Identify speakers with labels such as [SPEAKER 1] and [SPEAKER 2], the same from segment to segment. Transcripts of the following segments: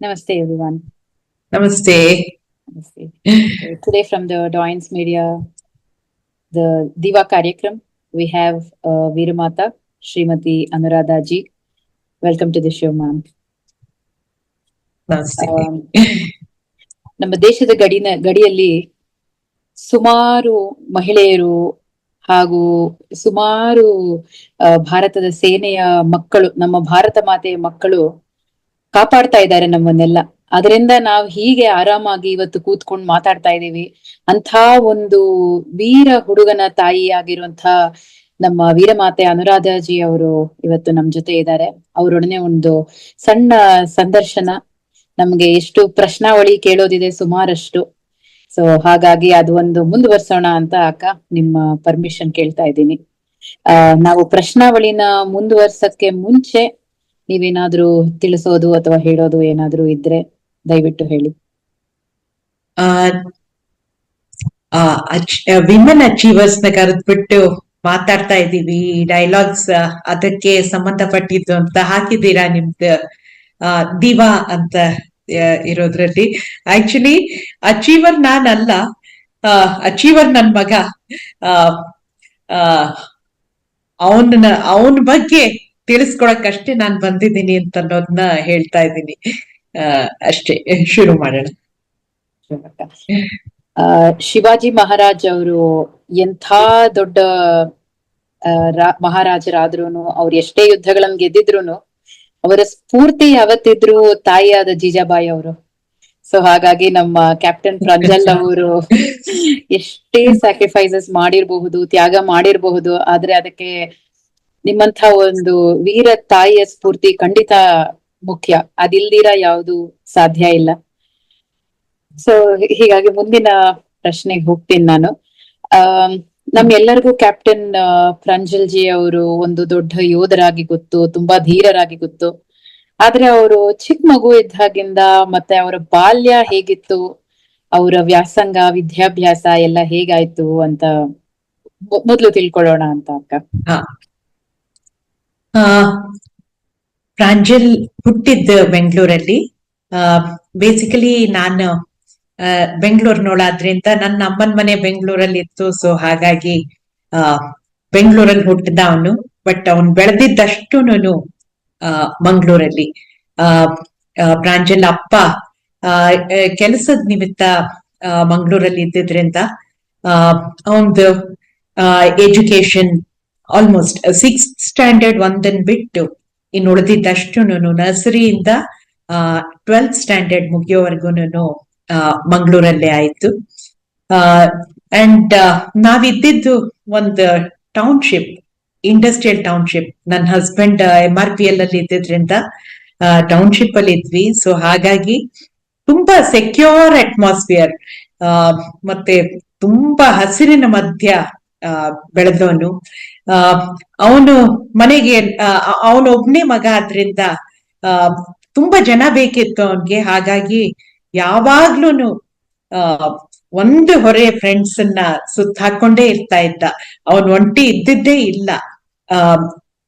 [SPEAKER 1] Namaste, everyone.
[SPEAKER 2] Namaste.
[SPEAKER 1] Namaste. So today, from the Doyens Media, the Diva Karyakram, we have Veeramata, Srimati Anuradha ji. Welcome to the show, ma'am.
[SPEAKER 2] Namaste.
[SPEAKER 1] ನಮ್ಮ ದೇಶದ ಗಡಿಯಲ್ಲಿ ಸುಮಾರು ಮಹಿಳೆಯರು ಹಾಗೂ ಸುಮಾರು ಭಾರತದ ಸೇನೆಯ ಮಕ್ಕಳು, ನಮ್ಮ ಭಾರತ ಮಾತೆಯ ಮಕ್ಕಳು ಕಾಪಾಡ್ತಾ ಇದ್ದಾರೆ ನಮ್ಮನ್ನೆಲ್ಲ. ಅದರಿಂದ ನಾವು ಹೀಗೆ ಆರಾಮಾಗಿ ಇವತ್ತು ಕೂತ್ಕೊಂಡು ಮಾತಾಡ್ತಾ ಇದ್ದೀವಿ. ಅಂಥ ಒಂದು ವೀರ ಹುಡುಗನ ತಾಯಿ ಆಗಿರುವಂತ ನಮ್ಮ ವೀರಮಾತೆ ಅನುರಾಧಾಜಿ ಅವರು ಇವತ್ತು ನಮ್ ಜೊತೆ ಇದ್ದಾರೆ. ಅವರೊಡನೆ ಒಂದು ಸಣ್ಣ ಸಂದರ್ಶನ. ನಮ್ಗೆ ಎಷ್ಟು ಪ್ರಶ್ನಾವಳಿ ಕೇಳೋದಿದೆ ಸುಮಾರಷ್ಟು. ಸೊ ಹಾಗಾಗಿ ಅದು ಒಂದು ಮುಂದುವರ್ಸೋಣ ಅಂತ ಅಕ್ಕ ನಿಮ್ಮ ಪರ್ಮಿಷನ್ ಕೇಳ್ತಾ ಇದ್ದೀನಿ. ನಾವು ಪ್ರಶ್ನಾವಳಿನ ಮುಂದುವರ್ಸಕ್ಕೆ ಮುಂಚೆ ನೀವೇನಾದ್ರೂ ತಿಳಿಸೋದು ಅಥವಾ ಹೇಳೋದು ಏನಾದ್ರೂ ಇದ್ರೆ ದಯವಿಟ್ಟು ಹೇಳಿ.
[SPEAKER 2] ವಿಮೆನ್ ಅಚೀವರ್ಸ್ ನ ಕರೆದ್ಬಿಟ್ಟು ಮಾತಾಡ್ತಾ ಇದ್ದೀವಿ. ಡೈಲಾಗ್ಸ್ ಅದಕ್ಕೆ ಸಂಬಂಧಪಟ್ಟಿದ್ದು ಅಂತ ಹಾಕಿದ್ದೀರಾ ನಿಮ್ದು ದಿವಾ ಅಂತ ಇರೋದ್ರಲ್ಲಿ. ಆಕ್ಚುಲಿ ಅಚೀವರ್ ನಾನಲ್ಲ, ಅಚೀವರ್ ನನ್ ಮಗ. ಅವನ ಬಗ್ಗೆ ತಿಳಿಸ್ಕೊಳಕ್ಕಷ್ಟೇ ನಾನ್ ಬಂದಿದ್ದೀನಿ ಅಂತ ಅನ್ನೋದನ್ನ ಹೇಳ್ತಾ ಇದ್ದೀನಿ. ಅಷ್ಟೇ, ಶುರು ಮಾಡೋಣ.
[SPEAKER 1] ಶಿವಾಜಿ ಮಹಾರಾಜ್ ಅವರು ಎಂಥ ದೊಡ್ಡ ಮಹಾರಾಜರಾದ್ರೂನು, ಅವ್ರು ಎಷ್ಟೇ ಯುದ್ಧಗಳನ್ನ ಗೆದ್ದಿದ್ರುನು ಅವರ ಸ್ಫೂರ್ತಿ ಯಾವತ್ತಿದ್ರು ತಾಯಿಯಾದ ಜೀಜಾಬಾಯಿ ಅವರು. ಸೊ ಹಾಗಾಗಿ ನಮ್ಮ ಕ್ಯಾಪ್ಟನ್ ಪ್ರಂಜಲ್ ಅವರು ಎಷ್ಟೇ ಸ್ಯಾಕ್ರಿಫೈಸಸ್ ಮಾಡಿರ್ಬಹುದು, ತ್ಯಾಗ ಮಾಡಿರಬಹುದು, ಆದ್ರೆ ಅದಕ್ಕೆ ನಿಮ್ಮಂಥ ಒಂದು ವೀರ ತಾಯಿಯ ಸ್ಫೂರ್ತಿ ಖಂಡಿತ ಮುಖ್ಯ. ಅದಿಲ್ದಿರ ಯಾವುದು ಸಾಧ್ಯ ಇಲ್ಲ. ಸೊ ಹೀಗಾಗಿ ಮುಂದಿನ ಪ್ರಶ್ನೆಗೆ ಹೋಗ್ತೀನಿ ನಾನು. ನಮ್ಗೆಲ್ಲರಿಗೂ ಕ್ಯಾಪ್ಟನ್ ಪ್ರಂಜಲ್ ಜಿ ಅವರು ಒಂದು ದೊಡ್ಡ ಯೋಧರಾಗಿ ಗೊತ್ತು, ತುಂಬಾ ಧೀರರಾಗಿ ಗೊತ್ತು. ಆದ್ರೆ ಅವರು ಚಿಕ್ಕ ಮಗು ಇದ್ದಾಗಿಂದ ಮತ್ತೆ ಅವರ ಬಾಲ್ಯ ಹೇಗಿತ್ತು, ಅವರ ವ್ಯಾಸಂಗ ವಿದ್ಯಾಭ್ಯಾಸ ಎಲ್ಲ ಹೇಗಾಯ್ತು ಅಂತ ಮೊದ್ಲು ತಿಳ್ಕೊಳ್ಳೋಣ ಅಂತ ಅಕ್ಕ.
[SPEAKER 2] ಪ್ರಾಂಜಲ್ ಹುಟ್ಟಿದ್ದ ಬೆಂಗಳೂರಲ್ಲಿ. ಬೇಸಿಕಲಿ ನಾನು ಬೆಂಗಳೂರಿನೋಳಾದ್ರಿಂದ ನನ್ನ ಅಮ್ಮನ ಮನೆ ಬೆಂಗಳೂರಲ್ಲಿ ಇತ್ತು. ಸೊ ಹಾಗಾಗಿ ಬೆಂಗಳೂರಲ್ಲಿ ಹುಟ್ಟಿದ ಅವನು. ಬಟ್ ಅವನು ಬೆಳೆದಿದ್ದಷ್ಟುನು ಮಂಗಳೂರಲ್ಲಿ. ಪ್ರಾಂಜಲ್ ಅಪ್ಪ ಕೆಲಸದ ನಿಮಿತ್ತ ಮಂಗಳೂರಲ್ಲಿ ಇದ್ದಿದ್ರಿಂದ ಅವನದು ಎಜುಕೇಶನ್ ಆಲ್ಮೋಸ್ಟ್ 6th ಸ್ಟ್ಯಾಂಡರ್ಡ್ ಒಂದನ್ ಬಿಟ್ಟು ಇನ್ನು ಉಳಿದಿದ್ದಷ್ಟುನು ನರ್ಸರಿಯಿಂದ 12th ಸ್ಟ್ಯಾಂಡರ್ಡ್ ಮುಗಿಯೋವರೆಗೂನು ಮಂಗಳೂರಲ್ಲೇ ಆಯ್ತು. ಅಂಡ್ ನಾವಿದ್ದಿದ್ದು ಒಂದು ಟೌನ್ಶಿಪ್, ಇಂಡಸ್ಟ್ರಿಯಲ್ ಟೌನ್ಶಿಪ್. ನನ್ನ ಹಸ್ಬೆಂಡ್ MRPL ಅಲ್ಲಿ ಇದ್ದಿದ್ರಿಂದ ಟೌನ್ಶಿಪ್ ಅಲ್ಲಿ ಇದ್ವಿ. ಸೊ ಹಾಗಾಗಿ ತುಂಬಾ ಸೆಕ್ಯೂರ್ ಅಟ್ಮಾಸ್ಫಿಯರ್, ಮತ್ತೆ ತುಂಬಾ ಹಸಿರಿನ ಮಧ್ಯ ಬೆಳೆದವನು. ಅವನು ಮನೆಗೆ ಅವನೊಬ್ನೇ ಮಗ ಆದ್ರಿಂದ ತುಂಬಾ ಜನ ಬೇಕಿತ್ತು ಅವನ್ಗೆ. ಹಾಗಾಗಿ ಯಾವಾಗ್ಲೂನು ಒಂದು ಹೊರೆ ಫ್ರೆಂಡ್ಸ್ ಅನ್ನ ಸುತ್ತ ಹಾಕೊಂಡೇ ಇರ್ತಾ ಇದ್ದ. ಅವನ್ ಒಂಟಿ ಇದ್ದಿದ್ದೇ ಇಲ್ಲ.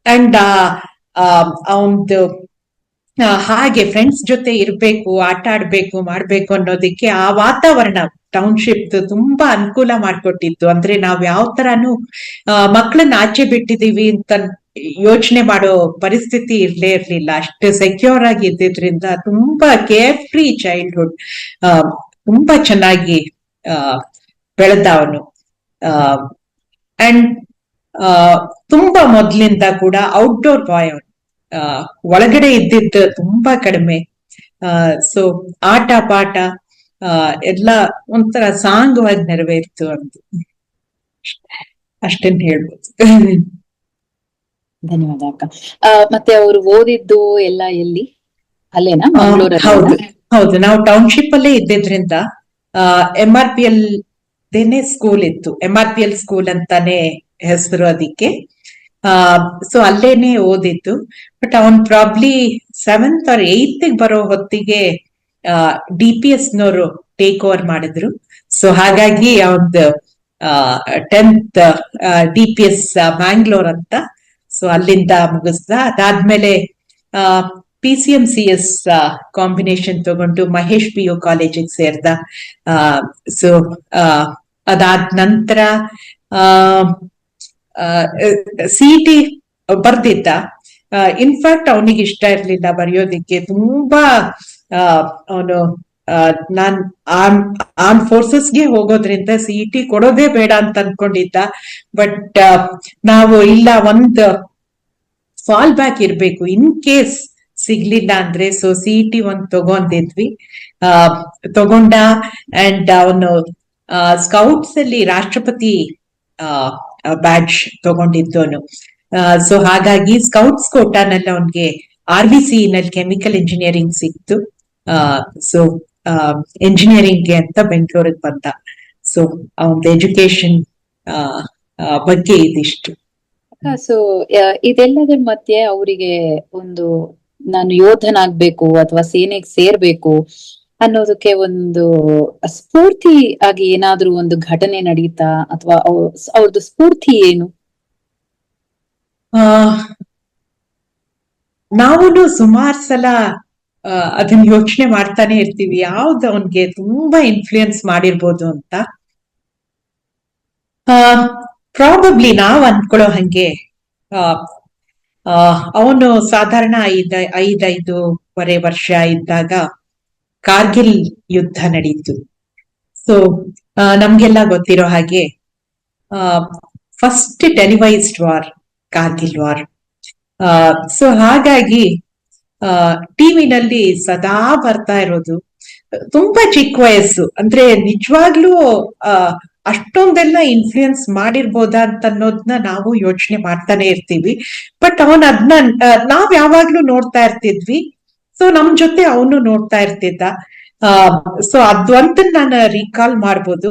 [SPEAKER 2] ಅಂಡ್ ಅವನ್ದು ಹಾಗೆ ಫ್ರೆಂಡ್ಸ್ ಜೊತೆ ಇರ್ಬೇಕು, ಆಟ ಆಡ್ಬೇಕು, ಮಾಡ್ಬೇಕು ಅನ್ನೋದಕ್ಕೆ ಆ ವಾತಾವರಣ ಟೌನ್ಶಿಪ್ ತುಂಬಾ ಅನುಕೂಲ ಮಾಡ್ಕೊಟ್ಟಿತ್ತು. ಅಂದ್ರೆ ನಾವ್ ಯಾವ ತರಾನು ಮಕ್ಕಳನ್ನ ಆಚೆ ಬಿಟ್ಟಿದೀವಿ ಅಂತ ಯೋಚನೆ ಮಾಡೋ ಪರಿಸ್ಥಿತಿ ಇರ್ಲೇ ಇರ್ಲಿಲ್ಲ. ಅಷ್ಟು ಸೆಕ್ಯೂರ್ ಆಗಿ ಇದ್ದಿದ್ರಿಂದ ತುಂಬಾ ಕೇರ್ ಫ್ರೀ ಚೈಲ್ಡ್ಹುಡ್. ತುಂಬಾ ಚೆನ್ನಾಗಿ ಬೆಳೆದ ಅವನು. ಅಂಡ್ ತುಂಬಾ ಮೊದ್ಲಿಂದ ಕೂಡ ಔಟ್ಡೋರ್ ಬಾಯ್ ಅವನು. ಒಳಗಡೆ ಇದ್ದಿದ್ದು ತುಂಬಾ ಕಡಿಮೆ. ಸೊ ಆಟ ಪಾಠ ಎಲ್ಲ ಒಂಥರ ಸಾಂಗವಾಗಿ ನೆರವೇರ್ತು ಅಂತ ಅಷ್ಟೇನ್ ಹೇಳ್ಬೋದು.
[SPEAKER 1] ಧನ್ಯವಾದ ಅಕ್ಕ. ಮತ್ತೆ ಅವರು ಓದಿದ್ದು ಎಲ್ಲ ಎಲ್ಲಿ? ಅಲ್ಲೇನಾ?
[SPEAKER 2] ಹೌದು ಹೌದು, ನಾವು ಟೌನ್ಶಿಪ್ ಅಲ್ಲೇ ಇದ್ದಿದ್ರಿಂದ MRPL ದೇನೆ ಸ್ಕೂಲ್ ಇತ್ತು. MRPL ಸ್ಕೂಲ್ ಅಂತಾನೆ ಹೆಸರು ಅದಕ್ಕೆ. ಸೊ ಅಲ್ಲೇನೆ ಓದಿತ್ತು. ಬಟ್ ಅವನ್ ಪ್ರಾಬ್ಲಿ 7th or 8th ಬರೋ ಹೊತ್ತಿಗೆ DPS ನವರು ಟೇಕ್ ಓವರ್ ಮಾಡಿದ್ರು. ಸೊ ಹಾಗಾಗಿ ಅವನ್ದು 10th DPS ಮ್ಯಾಂಗ್ಳೂರ್ ಅಂತ. ಸೊ ಅಲ್ಲಿಂದ ಮುಗಿಸ್ದ. ಅದಾದ್ಮೇಲೆ PCMCS ಕಾಂಬಿನೇಷನ್ ತಗೊಂಡು ಮಹೇಶ್ PU ಕಾಲೇಜಿಗೆ ಸೇರ್ದ. ಸೊ ಅದಾದ ನಂತರ CET ಬರ್ದಿದ್ದ. ಇನ್ಫ್ಯಾಕ್ಟ್ ಅವನಿಗೆ ಇಷ್ಟ ಇರ್ಲಿಲ್ಲ ಬರೆಯೋದಿಕ್ಕೆ. ತುಂಬಾ ಅವನು ನಾನ್ ಆರ್ಮ್ ಫೋರ್ಸಸ್ಗೆ ಹೋಗೋದ್ರಿಂದ CET ಕೊಡೋದೇ ಬೇಡ ಅಂತ ಅನ್ಕೊಂಡಿದ್ದ. ಬಟ್ ನಾವು ಇಲ್ಲ, ಒಂದ್ ಫಾಲ್ ಬ್ಯಾಕ್ ಇರ್ಬೇಕು ಇನ್ ಕೇಸ್ ಸಿಗ್ಲಿಲ್ಲ ಅಂದ್ರೆ. ಸೊ CET ಒಂದ್ ತಗೊಂಡಿದ್ವಿ, ತಗೊಂಡ. ಅಂಡ್ ಅವನು ಸ್ಕೌಟ್ಸ್ ಅಲ್ಲಿ ರಾಷ್ಟ್ರಪತಿ ಬ್ಯಾಡ್ಜ್ ತಗೊಂಡಿದ್ದವನು. ಸೊ ಹಾಗಾಗಿ ಸ್ಕೌಟ್ಸ್ ಕೋಟಾನಲ್ಲಿ ಅವನ್ಗೆ RBC ನಲ್ಲಿ ಕೆಮಿಕಲ್ ಇಂಜಿನಿಯರಿಂಗ್ ಸಿಕ್ತು. ಸೊ ಇಂಜಿನಿಯರಿಂಗ್ಗೆ ಅಂತ ಬೆಂಗಳೂರಿಗೆ ಬಂದ. ಸೊ ಅವನ ಎಜುಕೇಶನ್ ಬಗ್ಗೆ ಇದಿಷ್ಟು.
[SPEAKER 1] ಸೊ ಇದೆಲ್ಲದರ ಮಧ್ಯೆ ಅವರಿಗೆ ಒಂದು ನಾನು ಯೋಧನಾಗ್ಬೇಕು ಅಥವಾ ಸೇನೆಗೆ ಸೇರ್ಬೇಕು ಅನ್ನೋದಕ್ಕೆ ಒಂದು ಸ್ಫೂರ್ತಿ ಆಗಿ ಏನಾದ್ರೂ ಒಂದು ಘಟನೆ ನಡೀತಾ, ಅಥವಾ ಅವ್ರದ್ದು ಸ್ಫೂರ್ತಿ ಏನು?
[SPEAKER 2] ನಾವು ಸುಮಾರು ಸಲ ಅದನ್ನ ಯೋಚನೆ ಮಾಡ್ತಾನೆ ಇರ್ತೀವಿ, ಯಾವ್ದು ಅವನ್ಗೆ ತುಂಬಾ ಇನ್ಫ್ಲೂಯೆನ್ಸ್ ಮಾಡಿರ್ಬೋದು ಅಂತ. ಪ್ರಾಬಬ್ಲಿ ನಾವ್ ಅನ್ಕೊಳ್ಳೋ ಹಂಗೆ ಅವನು ಸಾಧಾರಣ 5-5.5 ವರ್ಷ ಇದ್ದಾಗ ಕಾರ್ಗಿಲ್ ಯುದ್ಧ ನಡೀತು. ಸೊ ನಮ್ಗೆಲ್ಲ ಗೊತ್ತಿರೋ ಹಾಗೆ first televised war Kargil war. So ಹಾಗಾಗಿ ಟಿವಿನಲ್ಲಿ ಸದಾ ಬರ್ತಾ ಇರೋದು. ತುಂಬಾ ಚಿಕ್ಕ ವಯಸ್ಸು, ಅಂದ್ರೆ ನಿಜವಾಗ್ಲೂ ಅಷ್ಟೊಂದೆಲ್ಲ ಇನ್ಫ್ಲೂಯೆನ್ಸ್ ಮಾಡಿರ್ಬೋದಾ ಅಂತ ಅನ್ನೋದನ್ನ ನಾವು ಯೋಚನೆ ಮಾಡ್ತಾನೆ ಇರ್ತೀವಿ. ಬಟ್ ಅವನ್ ಅದನ್ನ ನಾವ್ ಯಾವಾಗ್ಲೂ ನೋಡ್ತಾ ಇರ್ತಿದ್ವಿ. ಸೊ ನಮ್ ಜೊತೆ ಅವನು ನೋಡ್ತಾ ಇರ್ತಿದ್ದ. ಸೊ ಅದಂತ ನಾನು ರೀಕಾಲ್ ಮಾಡ್ಬೋದು.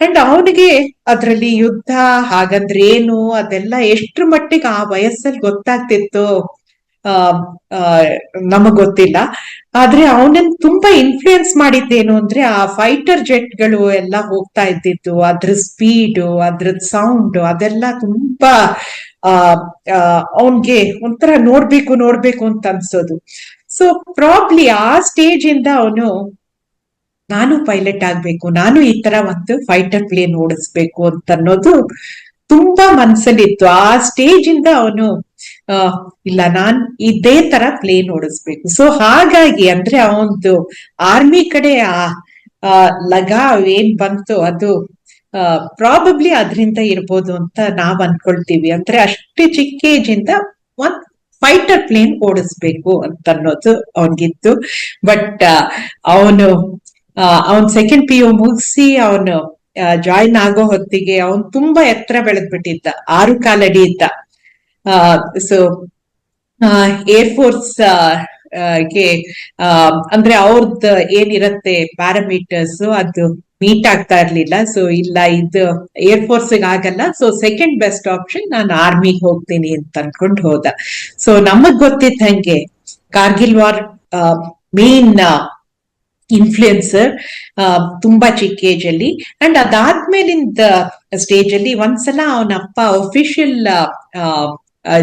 [SPEAKER 2] ಅಂಡ್ ಅವನಿಗೆ ಅದ್ರಲ್ಲಿ ಯುದ್ಧ ಹಾಗಂದ್ರೆ ಏನು, ಅದೆಲ್ಲ ಎಷ್ಟ್ರ ಮಟ್ಟಿಗೆ ಆ ವಯಸ್ಸಲ್ಲಿ ಗೊತ್ತಾಗ್ತಿತ್ತು ನಮಗ್ ಗೊತ್ತಿಲ್ಲ. ಆದ್ರೆ ಅವನನ್ನ ತುಂಬಾ ಇನ್ಫ್ಲೂಯೆನ್ಸ್ ಮಾಡಿದ್ದೇನು ಅಂದ್ರೆ ಆ ಫೈಟರ್ ಜೆಟ್ಗಳು ಎಲ್ಲ ಹೋಗ್ತಾ ಇದ್ದಿದ್ದು, ಅದ್ರ ಸ್ಪೀಡು, ಅದ್ರದ್ ಸೌಂಡ್, ಅದೆಲ್ಲ ತುಂಬಾ ಅವನ್ಗೆ ಒಂಥರ ನೋಡ್ಬೇಕು ಅಂತ ಅನ್ಸೋದು. ಸೊ ಪ್ರಾಬ್ಲಿ ಆ ಸ್ಟೇಜ್ ಇಂದ ಅವನು ನಾನು ಪೈಲಟ್ ಆಗ್ಬೇಕು, ನಾನು ಈ ತರ ಒಂದು ಫೈಟರ್ ಪ್ಲೇನ್ ಓಡಿಸ್ಬೇಕು ಅಂತ ಅನ್ನೋದು ತುಂಬಾ ಮನ್ಸಲ್ಲಿತ್ತು. ಆ ಸ್ಟೇಜ್ ಇಂದ ಅವನು ಇಲ್ಲ, ನಾನ್ ಇದೇ ತರ ಪ್ಲೇನ್ ಓಡಿಸ್ಬೇಕು. ಸೊ ಹಾಗಾಗಿ ಅಂದ್ರೆ ಅವನದು ಆರ್ಮಿ ಕಡೆ ಲಗಾವ್ ಏನ್ ಬಂತು ಅದು ಪ್ರಾಬಬ್ಲಿ ಅದರಿಂದ ಇರ್ಬೋದು ಅಂತ ನಾವ್ ಅನ್ಕೊಳ್ತೀವಿ. ಅಂದ್ರೆ ಅಷ್ಟೇ ಚಿಕ್ಕ ಏಜ್ ಇಂದ ಒಂದ್ ಫೈಟರ್ ಪ್ಲೇನ್ ಓಡಿಸ್ಬೇಕು ಅಂತ ಅನ್ನೋದು ಅವನ್ಗಿತ್ತು. ಬಟ್ ಅವನು ಸೆಕೆಂಡ್ PU ಮುಗಿಸಿ ಅವನು ಜಾಯಿನ್ ಆಗೋ ಹೊತ್ತಿಗೆ ಅವನ್ ತುಂಬಾ ಎತ್ತರ ಬೆಳೆದ್ಬಿಟ್ಟಿದ್ದ, 6 ಕಾಲಡಿ ಇದ್ದ. ಸೊ ಏರ್ಫೋರ್ಸ್ ಗೆ ಅಂದ್ರೆ ಅವ್ರದ್ದು ಏನಿರತ್ತೆ ಪ್ಯಾರಾಮೀಟರ್ಸ್ ಅದು ಮೀಟ್ ಆಗ್ತಾ ಇರ್ಲಿಲ್ಲ. ಸೊ ಇಲ್ಲ, ಇದು ಏರ್ಫೋರ್ಸ್ ಆಗಲ್ಲ, ಸೊ ಸೆಕೆಂಡ್ ಬೆಸ್ಟ್ ಆಪ್ಷನ್ ನಾನು ಆರ್ಮಿಗೆ ಹೋಗ್ತೀನಿ ಅಂತ ಅನ್ಕೊಂಡು ಹೋದ. ಸೊ ನಮಗ್ ಗೊತ್ತಿದ್ದಂಗೆ ಕಾರ್ಗಿಲ್ ವಾರ್ ಮೇನ್ ಇನ್ಫ್ಲೂಯೆನ್ಸರ್ ತುಂಬಾ ಚಿಕ್ಕ ಏಜ್ ಅಲ್ಲಿ. ಅಂಡ್ ಅದಾದ್ಮೇಲಿಂದ ಸ್ಟೇಜ್ ಅಲ್ಲಿ ಒಂದ್ಸಲ ಅವನ ಅಪ್ಪ ಅಫಿಷಿಯಲ್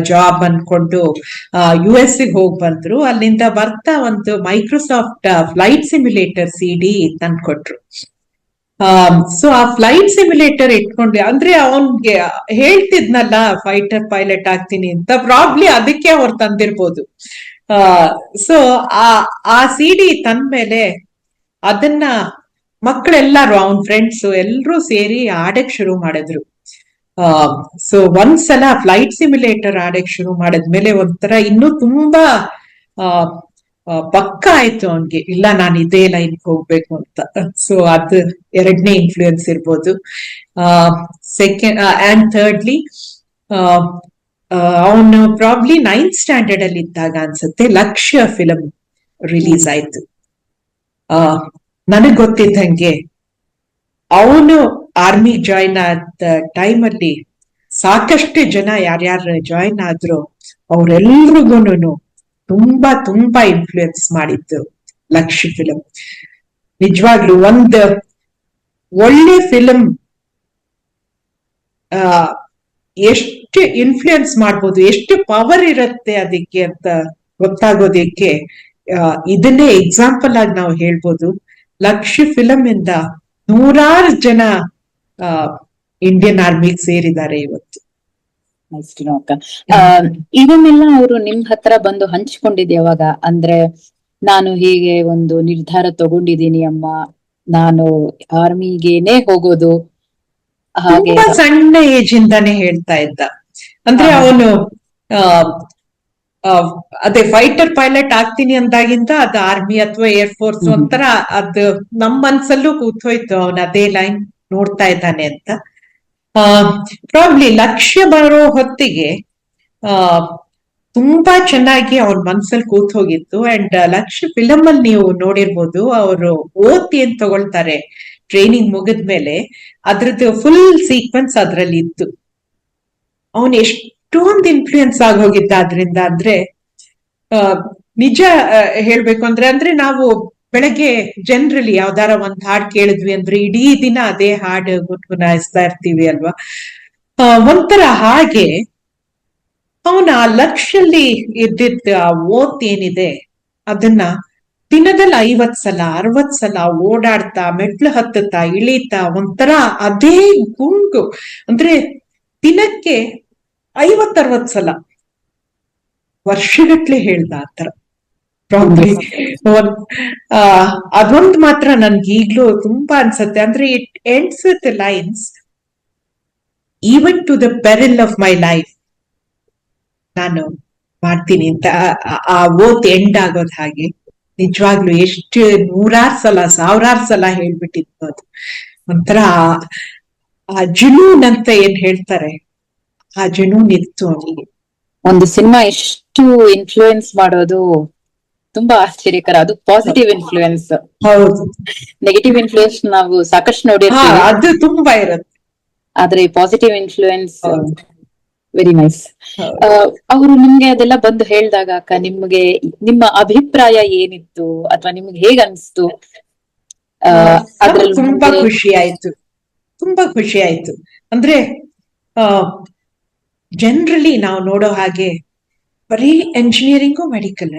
[SPEAKER 2] ಜಾಬ್ ಅನ್ಕೊಂಡು US ಗೆ ಹೋಗಿ ಬಂದ್ರು. ಅಲ್ಲಿಂದ ಬರ್ತಾ ಒಂದು ಮೈಕ್ರೋಸಾಫ್ಟ್ ಫ್ಲೈಟ್ ಸಿಮ್ಯುಲೇಟರ್ CD ತಂದ್ಕೊಟ್ರು. ಸೊ ಆ ಫ್ಲೈಟ್ ಸಿಮ್ಯುಲೇಟರ್ ಇಟ್ಕೊಂಡೆ, ಅಂದ್ರೆ ಅವನ್ಗೆ ಹೇಳ್ತಿದ್ನಲ್ಲ ಫೈಟರ್ ಪೈಲಟ್ ಆಗ್ತೀನಿ ಅಂತ, ಪ್ರಾಬ್ಲಿ ಅದಕ್ಕೆ ಅವ್ರು ತಂದಿರ್ಬೋದು. ಸೊ ಆ CD ತಂದ್ಮೇಲೆ ಅದನ್ನ ಮಕ್ಕಳೆಲ್ಲಾರು, ಅವನ್ ಫ್ರೆಂಡ್ಸ್ ಎಲ್ರೂ ಸೇರಿ ಆಡಕ್ ಶುರು ಮಾಡಿದ್ರು. ಸೊ ಒಂದ್ಸಲ ಫ್ಲೈಟ್ ಸಿಮ್ಯುಲೇಟರ್ ಆಡಕ್ ಶುರು ಮಾಡಿದ್ಮೇಲೆ ಒಂಥರ ಇನ್ನೂ ತುಂಬಾ ಪಕ್ಕ ಆಯ್ತು ಅವನ್ಗೆ, ಇಲ್ಲ ನಾನು ಇದೇ ಲೈನ್ಗೆ ಹೋಗ್ಬೇಕು ಅಂತ. ಸೊ ಅದು ಎರಡನೇ ಇನ್ಫ್ಲೂಯೆನ್ಸ್ ಇರ್ಬೋದು. ಸೆಕೆಂಡ್ ಅಂಡ್ ಥರ್ಡ್ಲಿ ಅವನು ಪ್ರಾಬ್ಲಿ 9th ಸ್ಟ್ಯಾಂಡರ್ಡ್ ಅಲ್ಲಿ ಇದ್ದಾಗ ಅನ್ಸುತ್ತೆ ಲಕ್ಷ್ಯ ಫಿಲಂ ರಿಲೀಸ್ ಆಯ್ತು. ನನಗ್ ಗೊತ್ತಿದ್ದಂಗೆ ಅವನು ಆರ್ಮಿ ಜಾಯಿನ್ ಆದ ಟೈಮಲ್ಲಿ ಸಾಕಷ್ಟು ಜನ ಯಾರ್ಯಾರು ಜಾಯಿನ್ ಆದ್ರು ಅವ್ರೆಲ್ರಿಗೂನು ತುಂಬಾ ಇನ್ಫ್ಲೂಯೆನ್ಸ್ ಮಾಡಿದ್ದು ಲಕ್ಷ್ಯ ಫಿಲಂ. ನಿಜವಾಗ್ಲು ಒಂದು ಒಳ್ಳೆ ಫಿಲಂ ಎಷ್ಟು ಇನ್ಫ್ಲೂಯೆನ್ಸ್ ಮಾಡ್ಬೋದು, ಎಷ್ಟು ಪವರ್ ಇರುತ್ತೆ ಅದಕ್ಕೆ ಅಂತ ಗೊತ್ತಾಗೋದಕ್ಕೆ ಇದನ್ನೇ ಎಕ್ಸಾಂಪಲ್ ಆಗಿ ನಾವು ಹೇಳ್ಬೋದು. ಲಕ್ಷ್ಯ ಫಿಲಂ ಇಂದ ನೂರಾರು ಜನ ಇಂಡಿಯನ್ ಆರ್ಮಿಗೆ ಸೇರಿದ್ದಾರೆ ಇವತ್ತು.
[SPEAKER 1] ಅಕ್ಕ ಇದನ್ನೆಲ್ಲ ಅವರು ನಿಮ್ ಹತ್ರ ಬಂದು ಹಂಚ್ಕೊಂಡಿದ್ ಯಾವಾಗ? ಅಂದ್ರೆ ನಾನು ಹೀಗೆ ಒಂದು ನಿರ್ಧಾರ ತಗೊಂಡಿದ್ದೀನಿ ಅಮ್ಮ, ನಾನು ಆರ್ಮಿಗೇನೆ ಹೋಗೋದು, ಹಾಗೆ
[SPEAKER 2] ತುಂಬಾ ಸಣ್ಣ ಏಜ್ ಇಂದಾನೆ ಹೇಳ್ತಾ ಇದ್ದ. ಅಂದ್ರೆ ಅವನು ಅದೇ ಫೈಟರ್ ಪೈಲಟ್ ಆಗ್ತೀನಿ ಅಂದಾಗಿಂದ ಅದು ಆರ್ಮಿ ಅಥವಾ ಏರ್ ಫೋರ್ಸ್ ಒಂಥರ ಅದು ನಮ್ ಮನ್ಸಲ್ಲೂ ಕೂತೋಯ್ತು, ಅವನ್ ಅದೇ ಲೈನ್ ನೋಡ್ತಾ ಇದ್ದಾನೆ ಅಂತ. ಪ್ರಾಬ್ಲಿ ಲಕ್ಷ್ಯ ಬರೋ ಹೊತ್ತಿಗೆ ತುಂಬಾ ಚೆನ್ನಾಗಿ ಅವ್ರ ಮನ್ಸಲ್ಲಿ ಕೂತ್ ಹೋಗಿತ್ತು. ಅಂಡ್ ಲಕ್ಷ್ಯ ಫಿಲಮ್ ಅಲ್ಲಿ ನೀವು ನೋಡಿರ್ಬೋದು, ಅವರು ಓತಿ ಅಂತ ತಗೊಳ್ತಾರೆ ಟ್ರೈನಿಂಗ್ ಮುಗಿದ್ಮೇಲೆ, ಅದ್ರದ್ದು ಫುಲ್ ಸೀಕ್ವೆನ್ಸ್ ಅದ್ರಲ್ಲಿ ಇತ್ತು. ಅವನ್ ಎಷ್ಟೊಂದು ಇನ್ಫ್ಲೂಯೆನ್ಸ್ ಆಗೋಗಿದ್ದ ಅದ್ರಿಂದ. ಅಂದ್ರೆ ನಿಜ ಹೇಳ್ಬೇಕು ಅಂದ್ರೆ ನಾವು ಬೆಳಗ್ಗೆ ಜನರಲಿ ಯಾವ್ದಾರ ಒಂದ್ ಹಾಡ್ ಕೇಳಿದ್ವಿ ಅಂದ್ರೆ ಇಡೀ ದಿನ ಅದೇ ಹಾಡು ಗುನ್ಗುನಾಯಿಸ್ತಾ ಇರ್ತೀವಿ ಅಲ್ವಾ. ಒಂಥರ ಹಾಗೆ ಅವನ ಆ ಲಕ್ಷ್ಯಲ್ಲಿ ಇದ್ದಿದ್ದ ಆ ಓತ್ ಏನಿದೆ ಅದನ್ನ ದಿನದಲ್ಲಿ 50 ಸಲ 60 ಸಲ ಓಡಾಡ್ತಾ, ಮೆಟ್ಲು ಹತ್ತುತ್ತಾ, ಇಳೀತಾ, ಒಂಥರ ಅದೇ ಗುಂಗು. ಅಂದ್ರೆ ದಿನಕ್ಕೆ 50-60 ಸಲ ವರ್ಷಗಟ್ಲೆ ಹೇಳ್ದ ಆತರ. ಪ್ರಾಬ್ಲಿ ಅದೊಂದು ಮಾತ್ರ ನನ್ಗೆ ಈಗ್ಲೂ ತುಂಬಾ ಅನ್ಸತ್ತೆ. ಅಂದ್ರೆ it ends with lines, even to the peril of my life ನಾನು ಮಾಡ್ತೀನಿ ಅಂತ. ಆ ಓತ್ ಎಂಡ್ ಆಗೋದ್ ಹಾಗೆ ನಿಜವಾಗ್ಲು ಎಷ್ಟು ನೂರಾರು ಸಲ 1000 ಸಲ ಹೇಳ್ಬಿಟ್ಟಿತ್ತು. ಅದು ಒಂಥರ ಆ ಜುನೂನ್ ಅಂತ ಏನ್ ಹೇಳ್ತಾರೆ, ಆ ಜುನೂನ್ ಇತ್ತು ಅವನಿಗೆ.
[SPEAKER 1] ಒಂದು ಸಿನಿಮಾ ಎಷ್ಟು ಇನ್ಫ್ಲೂಯೆನ್ಸ್ ಮಾಡೋದು ತುಂಬಾ ಆಶ್ಚರ್ಯಕರ. ಅದು ಪಾಸಿಟಿವ್ ಇನ್ಫ್ಲೂಯೆನ್ಸ್.
[SPEAKER 2] ಹೌದು,
[SPEAKER 1] ನೆಗೆಟಿವ್ ಇನ್ಫ್ಲೂಯೆನ್ಸ್ ನಾವು ಸಾಕಷ್ಟು ನೋಡಿರ್ತೀವಿ,
[SPEAKER 2] ಅದು ತುಂಬಾ ಇರುತ್ತೆ.
[SPEAKER 1] ಆದ್ರೆ ಪಾಸಿಟಿವ್ ಇನ್ಫ್ಲೂಯೆನ್ಸ್ ವೆರಿ ನೈಸ್. ಅವರು ನಿಮ್ಗೆ ಅದೆಲ್ಲ ಬಂದು ಹೇಳಿದಾಗ ಅಕ್ಕ, ನಿಮ್ಗೆ ನಿಮ್ಮ ಅಭಿಪ್ರಾಯ ಏನಿತ್ತು ಅಥವಾ ನಿಮ್ಗೆ ಹೇಗ್ ಅನ್ಸ್ತು? ಅದ್ರಲ್ಲಿ
[SPEAKER 2] ತುಂಬಾ ಖುಷಿ ಆಯ್ತು, ತುಂಬಾ ಖುಷಿ ಆಯ್ತು. ಅಂದ್ರೆ ಜನರಲಿ ನಾವು ನೋಡೋ ಹಾಗೆ ಬರೀ ಎಂಜಿನಿಯರಿಂಗು ಮೆಡಿಕಲ್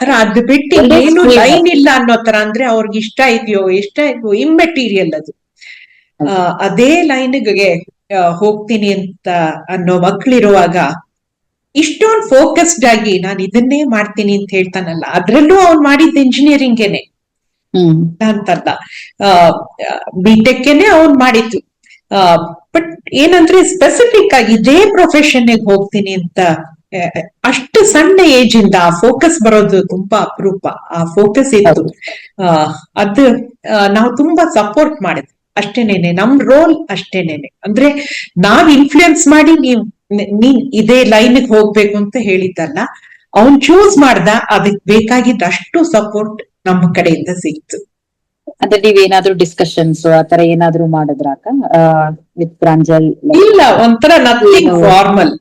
[SPEAKER 2] ತರ ಅದು ಬಿಟ್ಟು ಏನು ಲೈನ್ ಇಲ್ಲ ಅನ್ನೋ ತರ. ಅಂದ್ರೆ ಅವ್ರಿಗೆ ಇಷ್ಟ ಇದೆಯೋ ಇಮ್ಮೆಟೀರಿಯಲ್ ಅದು. ಅದೇ ಲೈನ್ಗೆ ಹೋಗ್ತೀನಿ ಅಂತ ಅನ್ನೋ ಮಕ್ಳಿರುವಾಗ ಇಷ್ಟೊಂದು ಫೋಕಸ್ಡ್ ಆಗಿ ನಾನು ಇದನ್ನೇ ಮಾಡ್ತೀನಿ ಅಂತ ಹೇಳ್ತಾನಲ್ಲ, ಅದ್ರಲ್ಲೂ ಅವ್ನು ಮಾಡಿದ ಇಂಜಿನಿಯರಿಂಗೇನೆ ಅಂತಲ್ಲ, ಬಿಟೆಕ್ಗೆನೆ ಅವ್ನ್ ಮಾಡಿದ್ದು. ಬಟ್ ಏನಂದ್ರೆ ಸ್ಪೆಸಿಫಿಕ್ ಆಗಿ ಇದೇ ಪ್ರೊಫೆಷನ್ ಹೋಗ್ತೀನಿ ಅಂತ ಅಷ್ಟು ಸಣ್ಣ ಏಜ್ ಇಂದ ಆ ಫೋಕಸ್ ಬರೋದು ತುಂಬಾ ಅಪರೂಪ. ಆ ಫೋಕಸ್ ಇತ್ತು. ಅದು ನಾವು ತುಂಬಾ ಸಪೋರ್ಟ್ ಮಾಡಿದ್ವಿ ಅಷ್ಟೇನೇನೆ. ನಮ್ ರೋಲ್ ಅಷ್ಟೇನೇನೆ. ಅಂದ್ರೆ ನಾವ್ ಇನ್ಫ್ಲೂಯೆನ್ಸ್ ಮಾಡಿ ನೀನ್ ಇದೇ ಲೈನ್ಗೆ ಹೋಗ್ಬೇಕು ಅಂತ ಹೇಳಿದ್ದಲ್ಲ, ಅವನ್ ಚೂಸ್ ಮಾಡ್ದ. ಅದಕ್ ಬೇಕಾಗಿದ್ದ ಅಷ್ಟು ಸಪೋರ್ಟ್ ನಮ್ಮ ಕಡೆಯಿಂದ ಸಿಕ್ತು.
[SPEAKER 1] ಅಂದ್ರೆ ನೀವೇನಾದ್ರೂ ಡಿಸ್ಕಷನ್ಸ್ ಆತರ ಏನಾದ್ರು ಮಾಡಿದ್ರ ಅಕ್ಕ ವಿತ್ ಪ್ರಾಂಜಲ್?
[SPEAKER 2] ಇಲ್ಲ, ಒಂಥರ nothing formal.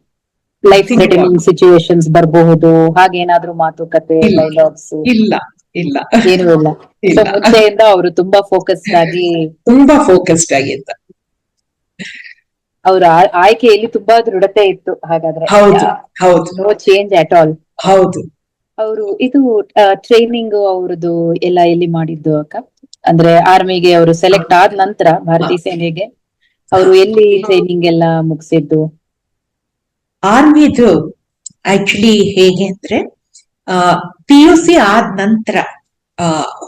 [SPEAKER 1] Life threatening situations ಬರಬಹುದು, ಹಾಗೇನಾದ್ರೂ ಮಾತುಕತೆ, ಡೈಲಾಗ್ಸ್?
[SPEAKER 2] ಇಲ್ಲ ಇಲ್ಲ,
[SPEAKER 1] ಏನೂ ಇಲ್ಲ. ಸೊ ಮುಂಚೆಯಿಂದ ಅವರು ತುಂಬಾ ಫೋಕಸ್ಡ್ ಆಗಿದ್ದ. ಅವರ ಆಯ್ಕೆಯಲ್ಲಿ ತುಂಬಾ ದೃಢತೆ ಇತ್ತು ಹಾಗಾದ್ರೆ.
[SPEAKER 2] ಹೌದು,
[SPEAKER 1] ನೋ ಚೇಂಜ್ ಅಟ್ ಆಲ್.
[SPEAKER 2] ಹೌದು.
[SPEAKER 1] ಅವರು ಇದು ಟ್ರೈನಿಂಗ್ ಅವ್ರದ್ದು ಎಲ್ಲ ಎಲ್ಲಿ ಮಾಡಿದ್ದು ಅಕ್ಕ? ಅಂದ್ರೆ ಆರ್ಮಿಗೆ ಅವರು ಸೆಲೆಕ್ಟ್ ಆದ ನಂತರ ಭಾರತೀಯ ಸೇನೆಗೆ ಅವರು ಎಲ್ಲಿ ಟ್ರೈನಿಂಗ್ ಎಲ್ಲ ಮುಗಿಸಿದ್ದು?
[SPEAKER 2] ಆರ್ಮಿದು ಆಕ್ಚುಲಿ ಹೇಗೆ ಅಂದ್ರೆ PUC ಆದ ನಂತರ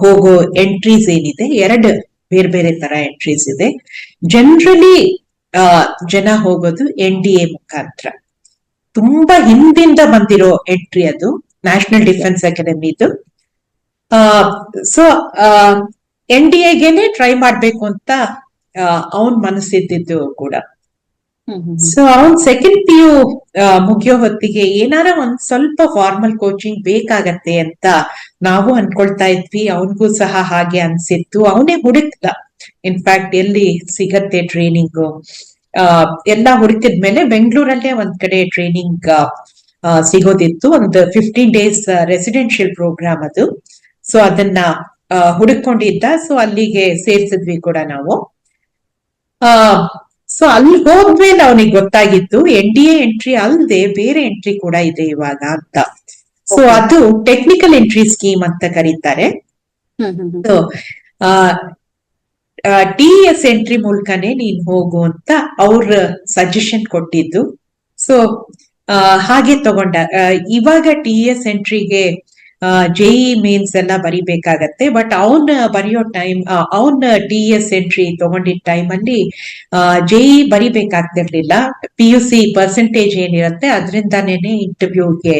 [SPEAKER 2] ಹೋಗೋ ಎಂಟ್ರೀಸ್ ಏನಿದೆ, 2 ಬೇರೆ ಬೇರೆ ತರ ಎಂಟ್ರೀಸ್ ಇದೆ. ಜನರಲಿ ಜನ ಹೋಗೋದು NDA ಮುಖಾಂತರ. ತುಂಬಾ ಹಿಂದಿಂದ ಬಂದಿರೋ ಎಂಟ್ರಿ ಅದು, ನ್ಯಾಷನಲ್ ಡಿಫೆನ್ಸ್ ಅಕಾಡೆಮಿದು. ಸೊ NDAಗೆನೆ ಟ್ರೈ ಮಾಡ್ಬೇಕು ಅಂತ ಅವನ್ ಮನಸ್ಸಿದ್ದು ಕೂಡ. ಸೊ ಅವನ್ ಸೆಕೆಂಡ್ PU ಮುಗಿಯೋ ಹೊತ್ತಿಗೆ ಏನಾರ ಒಂದ್ ಸ್ವಲ್ಪ ಫಾರ್ಮಲ್ ಕೋಚಿಂಗ್ ಬೇಕಾಗತ್ತೆ ಅಂತ ನಾವು ಅನ್ಕೊಳ್ತಾ ಇದ್ವಿ. ಅವನ್ಗೂ ಸಹ ಹಾಗೆ ಅನ್ಸಿತ್ತು. ಅವನೇ ಹುಡುಕ್ದ ಇನ್ಫ್ಯಾಕ್ಟ್ ಎಲ್ಲಿ ಸಿಗತ್ತೆ ಟ್ರೈನಿಂಗ್ ಎಲ್ಲ ಹುಡುಕಿದ್ಮೇಲೆ ಬೆಂಗಳೂರಲ್ಲೇ ಒಂದ್ ಕಡೆ ಟ್ರೈನಿಂಗ್ ಸಿಗೋದಿತ್ತು. ಒಂದು 15 days ರೆಸಿಡೆನ್ಷಿಯಲ್ ಪ್ರೋಗ್ರಾಮ್ ಅದು. ಸೊ ಅದನ್ನ ಹುಡುಕೊಂಡಿದ್ದ. ಸೊ ಅಲ್ಲಿಗೆ ಸೇರ್ಸಿದ್ವಿ ಕೂಡ ನಾವು. ಸೊ ಅಲ್ಲಿ ಹೋದ್ಮೇಲೆ ಅವನಿಗೆ ಗೊತ್ತಾಗಿತ್ತು NDA ಎಂಟ್ರಿ ಅಲ್ಲದೆ ಬೇರೆ ಎಂಟ್ರಿ ಕೂಡ ಇದೆ ಇವಾಗ ಅಂತ. So
[SPEAKER 1] Okay.
[SPEAKER 2] ಅದು ಟೆಕ್ನಿಕಲ್ ಎಂಟ್ರಿ ಸ್ಕೀಮ್ ಅಂತ ಕರೀತಾರೆ. ಸೊ TES ಎಂಟ್ರಿ ಮೂಲಕನೇ ನೀನ್ ಹೋಗು ಅಂತ ಅವ್ರ ಸಜೆಷನ್ ಕೊಟ್ಟಿದ್ದು. ಸೊ ಹಾಗೆ ತಗೊಂಡ. ಇವಾಗ TES ಎಂಟ್ರಿಗೆ JEE ಮೇನ್ಸ್ ಎಲ್ಲ ಬರಿಬೇಕಾಗತ್ತೆ. ಬಟ್ ಅವನ್ ಬರೆಯೋ ಟೈಮ್, ಅವನ್ TES ಎಂಟ್ರಿ ತಗೊಂಡಿದ್ದ ಟೈಮ್ ಅಲ್ಲಿ JEE ಬರಿಬೇಕಾಗ್ತಿರ್ಲಿಲ್ಲ. PUC ಪರ್ಸೆಂಟೇಜ್ ಏನಿರುತ್ತೆ ಅದರಿಂದಾನೇನೆ ಇಂಟರ್ವ್ಯೂಗೆ